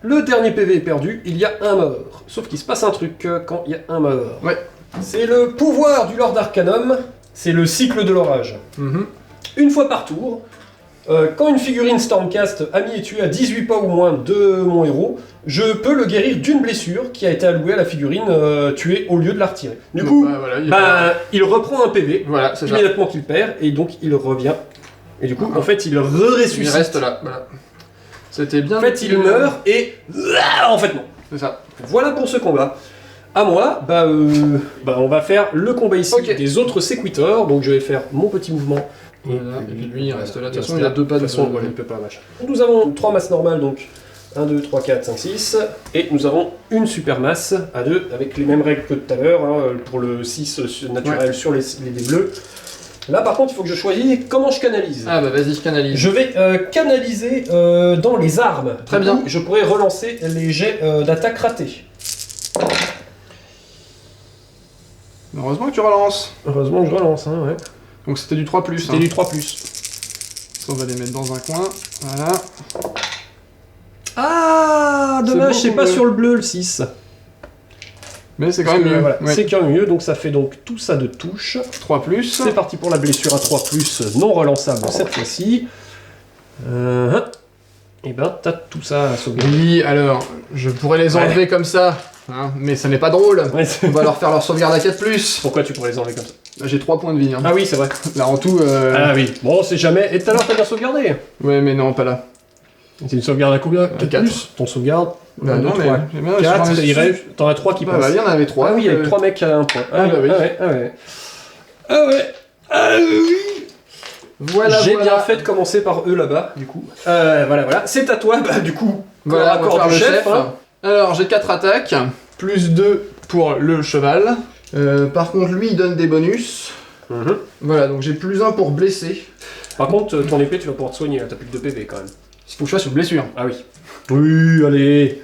le dernier PV est perdu, il y a un mort. Sauf qu'il se passe un truc quand il y a un mort. Ouais. C'est le pouvoir du Lord Arcanum, c'est le cycle de l'orage. Mhm. Une fois par tour, quand une figurine Stormcast amie est tuée à 18 pas ou moins de mon héros, je peux le guérir d'une blessure qui a été allouée à la figurine tuée au lieu de la retirer. Du Donc, coup, bah, voilà, il reprend un PV, voilà, c'est ça. immédiatement qu'il perd, et donc il revient. Et du coup, en fait, il Il ressuscite. reste là, voilà. C'était bien. En fait, il meurt et... En fait, non. C'est ça. Voilà pour ce combat. À moi, on va faire le combat ici Ok. des autres Sequitors. Donc je vais faire mon petit mouvement. Voilà, et puis lui, il reste là. De toute reste façon, il a 2 pas De toute façon, voilà, il peut pas, machin. Nous avons 3 masses normales, donc 1, 2, 3, 4, 5, 6. Et nous avons une super masse à 2, avec les mêmes règles que tout à l'heure, hein, pour le 6 naturel sur les dés bleus. Là, par contre, il faut que je choisisse comment je canalise. Ah bah vas-y, canalise. Je vais canaliser dans les armes. Très Du bien. coup, je pourrais relancer les jets d'attaque ratés. Heureusement que tu relances. Heureusement que je relance, hein, ouais. Donc c'était du 3+. C'était du 3+. On va les mettre dans un coin. Voilà. Ah, dommage, C'est c'est beaucoup pas mieux. sur le bleu, le 6. Mais c'est quand même mieux. Voilà, Ouais. c'est quand même mieux, donc ça fait donc tout ça de touche. 3+. C'est parti pour la blessure à 3+, non relançable cette fois-ci. Et ben, t'as tout ça à sauver. Oui, alors, je pourrais les enlever comme ça, hein, mais ça n'est pas drôle. Ouais, On va leur faire leur sauvegarde à 4+. Pourquoi tu pourrais les enlever comme ça? Là, j'ai 3 points de vie. Hein. Ah oui, c'est vrai. Là, en tout. Ah oui. Bon, c'est jamais. Et tout à l'heure, t'as bien sauvegardé. Ouais, mais non, pas là. C'est une sauvegarde à combien? 4. Plus. Ton sauvegarde. Bah, non, mais. 4, il reste. T'en as 3 qui Bah, passent. il y en avait 3. Ah oui, avec 3 mecs à 1 point. Ah, bah oui. Ah ouais, ah ouais. Ah ouais. Ah oui. Voilà, J'ai voilà. bien fait de commencer par eux là-bas, du coup. Voilà. C'est à toi, bah du coup. Voilà, on va faire du le chef. hein. Alors, j'ai 4 attaques, plus 2 pour le cheval. Par contre, lui, il donne des bonus. Voilà, donc j'ai plus 1 pour blesser. Par contre, ton épée, tu vas pouvoir te soigner, là, t'as plus que 2 PV quand même. Il faut que je fasse une blessure. Ah oui. Oui, allez.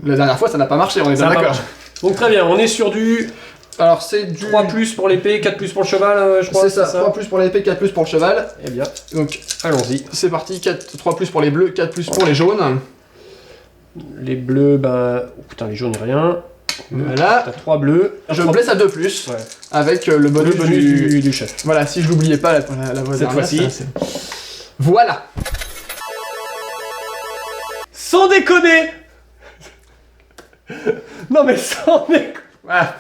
La dernière fois, ça n'a pas marché, on est Ça bien va d'accord. pas. Donc très bien, on est sur du Alors, c'est du. 3 plus pour l'épée, 4 plus pour le cheval, je crois. C'est ça, 3 plus pour l'épée, 4 plus pour le cheval. Eh bien, Donc, allons-y. c'est parti, 3 plus pour les bleus, 4 plus pour les jaunes. Les bleus, bah... Oh, putain, les jaunes, rien. Voilà. T'as 3 bleus. Je blesse à 2 plus, Ouais. avec le bonus, Le bonus du chef. Voilà, si je l'oubliais pas la voix Cette dernière, fois-ci. ça, c'est- Voilà. Sans déconner. Non mais sans déconner. Voilà.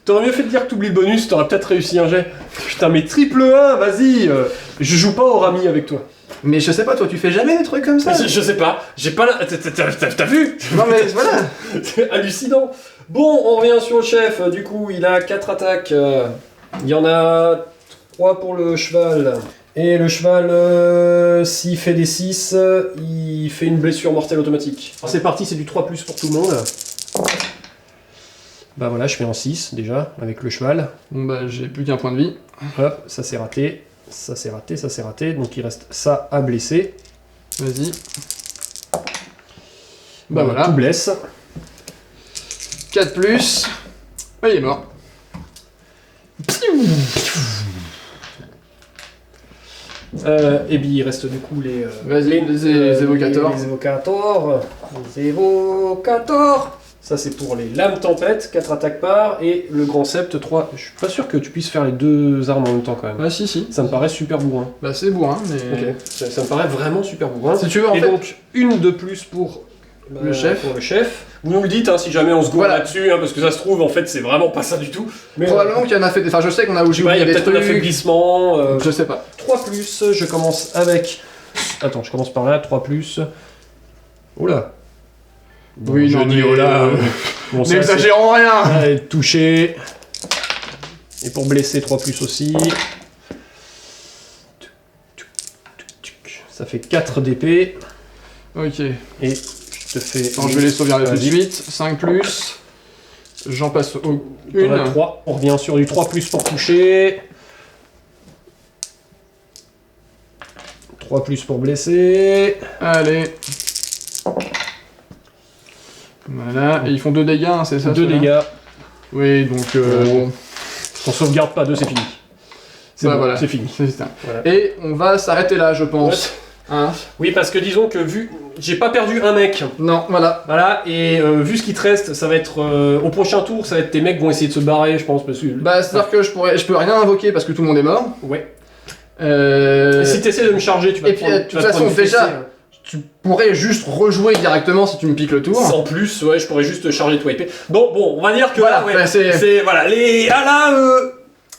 T'aurais mieux fait de dire que t'oublies le bonus, t'aurais peut-être réussi un jet. Putain, mais triple 1, vas-y. Je joue pas au rami avec toi. Mais je sais pas, toi, tu fais jamais des trucs comme ça. Je sais pas, j'ai pas la... T'as vu? Non mais voilà. C'est hallucinant. Bon, on revient sur le chef. Du coup, il a 4 attaques. Il y en a 3 pour le cheval. Et le cheval, s'il fait des 6, il fait une blessure mortelle automatique. Alors, c'est parti, c'est du 3 plus pour tout le monde. Bah voilà, je fais en 6 déjà, avec le cheval. Bon bah j'ai plus qu'un point de vie. Hop, ça c'est raté. Ça c'est raté, ça c'est raté. Donc il reste ça à blesser. Vas-y. Bah voilà. Tout blesse. 4 plus. Ah, il est mort. Et puis il reste du coup les... Vas-y, les évocateurs. Les évocateurs. Les évocateurs. Ça c'est pour les lames tempête, 4 attaques par, et le grand sept, 3. Je suis pas sûr que tu puisses faire les 2 armes en même temps quand même. Ah si. Ça me paraît super bourrin. Bah c'est bourrin, mais... Ok. Ça me paraît vraiment super bourrin. Si tu veux, en Et fait... donc, une de plus pour Le chef. Pour le chef. Vous nous le dites hein, si jamais on se gourre Voilà. là-dessus, hein, parce que ça se trouve, en fait, c'est vraiment pas ça du tout. Mais Probablement qu'il y en a fait... Enfin, je sais qu'on a je sais pas, il y a oublié des peut-être un trucs. affaiblissement. Je sais pas. 3 plus, je commence avec. Attends, je commence par là, 3 plus. Oh là. Bon, Oui, je non, dis mais- oh là. Bon, ça, N'exagérons rien. c'est- Allez, touché. Et pour blesser, 3 plus aussi. Ça fait 4 d'épée. Ok. Et je te fais. Attends, je vais les sauvegarder tout de Vas-y. suite. 5 plus. J'en passe au... On a une. 3. On revient sur du 3 plus pour toucher. 3 plus pour blesser. Allez. Voilà. Et ils font 2 dégâts, hein, c'est ça 2 ceux-là dégâts. Oui, donc... Bon. On sauvegarde pas 2, c'est fini. C'est Bah, bon, voilà. c'est fini. C'est ça. Voilà. Et on va s'arrêter là, je pense. Hein Oui, parce que disons que vu. J'ai pas perdu un mec. Non, voilà. Voilà, et vu ce qui te reste, ça va être. Au prochain tour, ça va être tes mecs vont essayer de se barrer, je pense, parce que. Bah, c'est-à-dire que je peux rien invoquer parce que tout le monde est mort. Ouais. Euh... Et si t'essaies de me charger, tu vas Et te puis, prendre- de tu toute vas te façon, prendre une déjà, fessée, hein. Tu pourrais juste rejouer directement si tu me piques le tour. En plus, ouais, je pourrais juste charger toi épée. Bon, on va dire que Voilà, là, ouais, bah, c'est- c'est. Voilà, les. Ah là,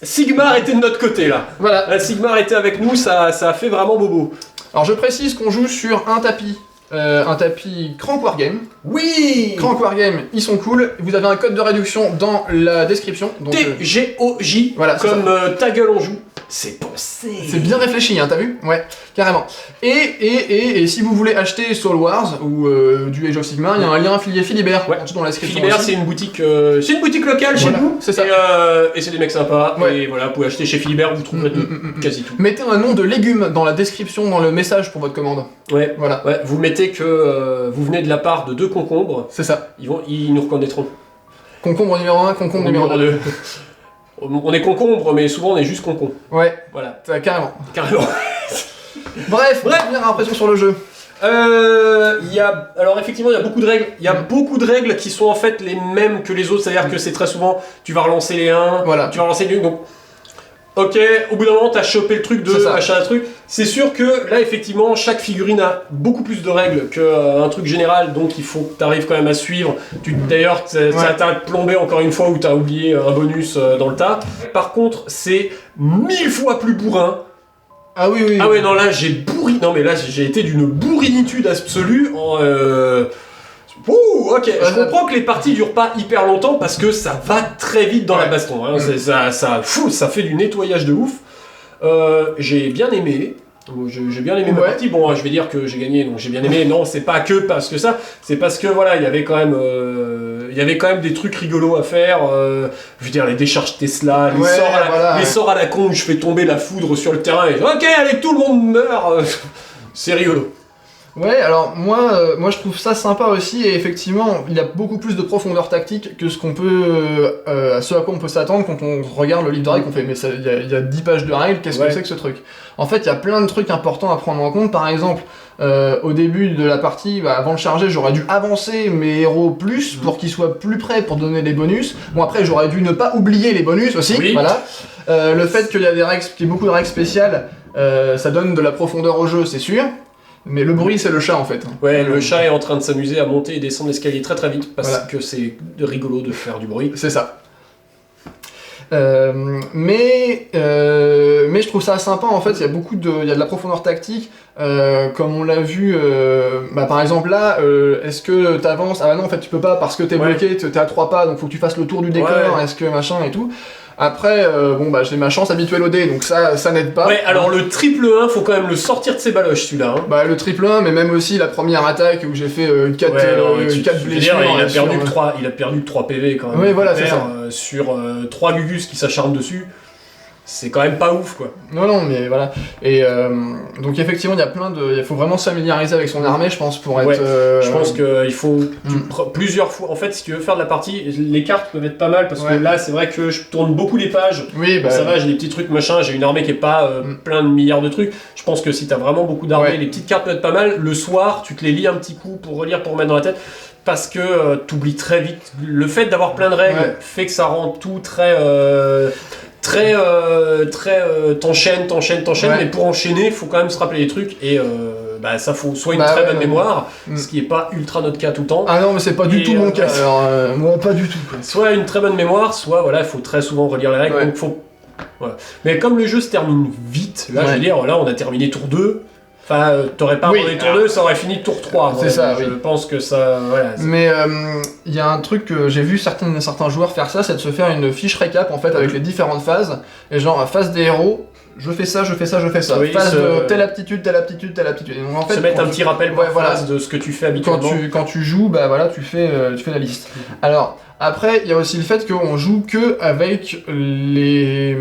Sigmar était de notre côté, là. Voilà. Sigmar était avec nous, ça a fait vraiment bobo. Alors, je précise qu'on joue sur un tapis. Un tapis Crank Wargame. Oui Crank Wargame, ils sont cool. Vous avez un code de réduction dans la description. Donc, TGOJ, voilà, c'est comme ta gueule on joue. C'est pensé. c'est bien réfléchi, hein, t'as vu? Ouais, carrément. Et si vous voulez acheter Soul Wars ou du Age of Sigmar, il y a un lien affilié Philibert Ouais. en dessous dans la description. Philibert, aussi. c'est une boutique locale chez Voilà, nous. c'est ça. Et c'est des mecs sympas. Ouais. Et voilà, vous pouvez acheter chez Philibert, vous trouverez de quasi tout. Mettez un nom de légume dans la description, dans le message pour votre commande. Ouais. Voilà, Ouais, vous mettez que vous venez de la part de 2 concombres, c'est ça. ils nous reconnaîtront. Concombre numéro 1, concombre numéro 2. On est concombre, mais souvent on est juste concombre. Ouais, Voilà, carrément. carrément. Bref, première impression sur le jeu. Alors effectivement, il y a beaucoup de règles. Il y a beaucoup de règles qui sont en fait les mêmes que les autres. C'est-à-dire que c'est très souvent, tu vas relancer les 1, Voilà. tu vas relancer les 2. Donc, Ok, au bout d'un moment, t'as chopé le truc de C'est ça. machin, un truc. C'est sûr que là, effectivement, chaque figurine a beaucoup plus de règles qu'un truc général, donc il faut que t'arrives quand même à suivre. D'ailleurs, ça t'a plombé encore une fois où t'as oublié un bonus dans le tas. Par contre, c'est 1000 fois plus bourrin. Ah oui, oui. Ah ouais, non, là, Non, mais là, j'ai été d'une bourrinitude absolue en... Ouh, ok, je comprends que les parties durent pas hyper longtemps parce que ça va très vite dans la baston. Hein. Ça fait du nettoyage de ouf. J'ai bien aimé. J'ai bien aimé ma partie. Bon, je vais dire que j'ai gagné, donc j'ai bien aimé. Non, c'est pas que parce que ça. C'est parce que voilà, il y avait quand même des trucs rigolos à faire. Je veux dire, les décharges Tesla, les sorts à la con où je fais tomber la foudre sur le terrain et ok, allez, tout le monde meurt. C'est rigolo. Ouais, alors moi je trouve ça sympa aussi, et effectivement il y a beaucoup plus de profondeur tactique que ce à quoi on peut s'attendre quand on regarde le livre de règles qu'on fait. Mais il y a 10 pages de règles, qu'est-ce que c'est que ce truc? En fait, il y a plein de trucs importants à prendre en compte. Par exemple, au début de la partie, avant de charger, j'aurais dû avancer mes héros plus pour qu'ils soient plus près pour donner les bonus. Bon, après j'aurais dû ne pas oublier les bonus aussi, voilà. Le fait qu'il y ait beaucoup de règles spéciales, ça donne de la profondeur au jeu, c'est sûr. Mais le bruit, c'est le chat en fait. Ouais, le chat est en train de s'amuser à monter et descendre l'escalier très très vite parce que c'est rigolo de faire du bruit. C'est ça. Mais je trouve ça sympa en fait, il y a de la profondeur tactique, comme on l'a vu, par exemple là, est-ce que t'avances? Ah bah non en fait tu peux pas parce que t'es bloqué, t'es à 3 pas, donc faut que tu fasses le tour du décor, est-ce que machin et tout. Après, j'ai ma chance habituelle au dé, donc ça n'aide pas. Ouais, alors le triple 1, faut quand même le sortir de ses baloches celui-là. Hein. Bah le triple 1, mais même aussi la première attaque où j'ai fait 4 blessures. Il a perdu que 3 PV quand même. Oui, voilà, c'est ça. Sur 3 Gugus qui s'acharnent dessus. C'est quand même pas ouf quoi. Non, mais voilà. Et donc effectivement, il faut vraiment se familiariser avec son armée, je pense, pour être... Je pense qu'il faut plusieurs fois... En fait, si tu veux faire de la partie, les cartes peuvent être pas mal, parce que là, c'est vrai que je tourne beaucoup les pages. Oui, bah... Ça va, j'ai des petits trucs, machin, j'ai une armée qui est pas plein de milliards de trucs. Je pense que si t'as vraiment beaucoup d'armées, les petites cartes peuvent être pas mal. Le soir, tu te les lis un petit coup pour relire, pour remettre dans la tête. Parce que t'oublies très vite. Le fait d'avoir plein de règles fait que ça rend tout très... t'enchaînes, mais pour enchaîner, il faut quand même se rappeler les trucs, et ça faut soit une très bonne mémoire, ce qui est pas ultra notre cas tout le temps. Ah non, mais c'est pas du tout mon cas, alors moi pas du tout. Quoi. Soit une très bonne mémoire, soit il faut très souvent relire les règles, donc faut... Voilà. Mais comme le jeu se termine vite, là je veux dire, là on a terminé tour 2, enfin t'aurais pas abandonné tour 2, ça aurait fini tour 3. C'est ça, je pense que ça... Voilà, mais il y a un truc que j'ai vu certains joueurs faire ça, c'est de se faire une fiche récap en fait avec les différentes phases, et genre phase des héros, je fais ça. Oui, phase de telle aptitude. Et donc, en fait, se mettre un petit rappel par phase de ce que tu fais habituellement. Quand tu joues, tu fais la liste. Alors, après, il y a aussi le fait qu'on joue que avec les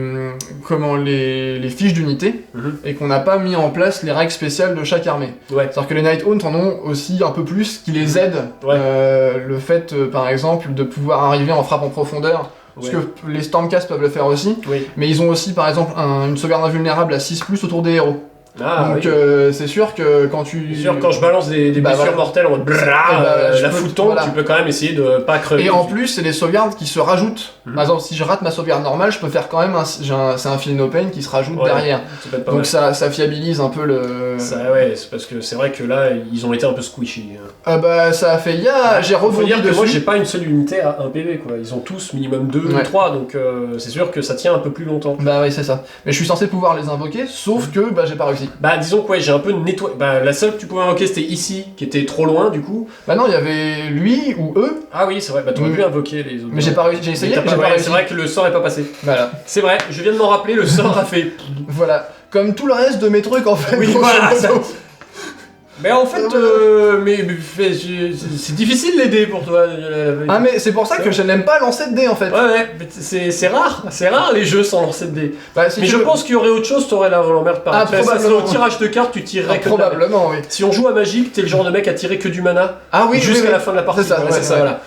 fiches d'unité, et qu'on n'a pas mis en place les règles spéciales de chaque armée. C'est-à-dire que les Nighthaunt en ont aussi un peu plus, qui les aident. Le fait, par exemple, de pouvoir arriver en frappe en profondeur. Parce que les Stormcast peuvent le faire aussi, mais ils ont aussi par exemple une sauvegarde invulnérable à 6+ autour des héros. Donc c'est sûr que quand je balance des blessures mortelles en mode la foot tombe, tu peux quand même essayer de pas crever. Et en plus, c'est des sauvegardes qui se rajoutent. Par exemple, si je rate ma sauvegarde normale, je peux faire quand même c'est un Feel No Pain qui se rajoute derrière. Donc ça fiabilise un peu le... c'est parce que c'est vrai que là, ils ont été un peu squishy. Ça a fait... j'ai rebondi dessus. Que moi, j'ai pas une seule unité à 1 PV, quoi. Ils ont tous minimum 2 ou 3, donc c'est sûr que ça tient un peu plus longtemps. Bah oui, c'est ça. Mais je suis censé pouvoir les invoquer, sauf que j'ai pas réussi. Disons que j'ai un peu nettoyé. La seule que tu pouvais invoquer, c'était ici, qui était trop loin, du coup. Non, il y avait lui ou eux. Ah oui, c'est vrai, t'aurais pu invoquer les autres. Mais j'ai pas réussi, j'ai essayé, j'ai pas réussi. C'est vrai que le sort est pas passé. Voilà. C'est vrai, je viens de m'en rappeler, le sort a fait... Voilà. Comme tout le reste de mes trucs, en fait. Oui, voilà, ça... Mais en fait, c'est difficile les dés pour toi. Ah mais c'est pour ça que je n'aime pas lancer de dés en fait. Ouais, c'est rare les jeux sans lancer de dés. Mais je pense qu'il y aurait autre chose, t'aurais l'emmerde par exemple. Au tirage de cartes, tu tirerais que probablement, oui. Si on joue à Magic, t'es le genre de mec à tirer que du mana. Ah oui, jusqu'à la fin de la partie. C'est ça, voilà.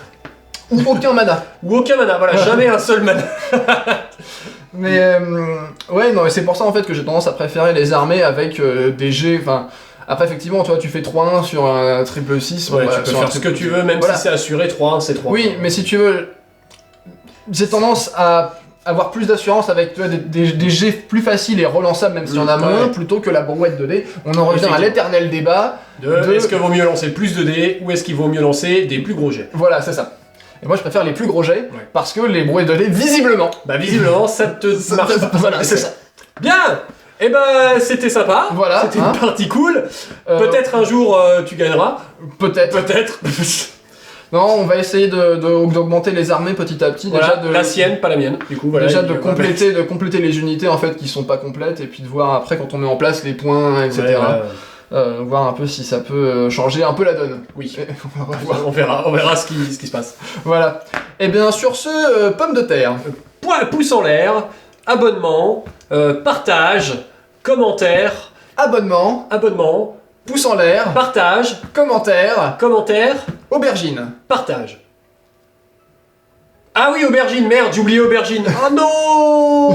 Ou aucun mana. Voilà, jamais un seul mana. Mais c'est pour ça en fait que j'ai tendance à préférer les armées avec des jets, Après, effectivement, toi, tu fais 3-1 sur un triple 6. Tu peux faire ce que tu veux, même si c'est assuré, 3-1, c'est 3. Oui, mais si tu veux, j'ai tendance à avoir plus d'assurance avec tu vois, des jets plus faciles et relançables, même s'il y en a moins, plutôt que la brouette de dés. On en revient à l'éternel débat est-ce qu'il vaut mieux lancer plus de dés ou est-ce qu'il vaut mieux lancer des plus gros jets? Voilà, c'est ça. Et moi je préfère les plus gros jets, parce que les brouettes de dés, visiblement... Bah visiblement, ça te marche pas. Voilà, c'est ça. Bien. Eh ben, c'était sympa. Voilà, c'était une partie cool. Peut-être un jour tu gagneras. Peut-être. Peut-être. Non, on va essayer d'augmenter les armées petit à petit. Voilà, déjà la sienne, pas la mienne. Du coup, voilà. Déjà de compléter les unités en fait qui sont pas complètes et puis de voir après quand on met en place les points, etc. Voir un peu si ça peut changer un peu la donne. Oui. On verra ce qui se passe. Voilà. Et bien sur ce, pommes de terre. Pouce en l'air, abonnement, partage, commentaire, Abonnement, pouce en l'air, partage, commentaire, aubergine. partage. Ah oui, aubergine, merde, j'ai oublié aubergine. Oh non.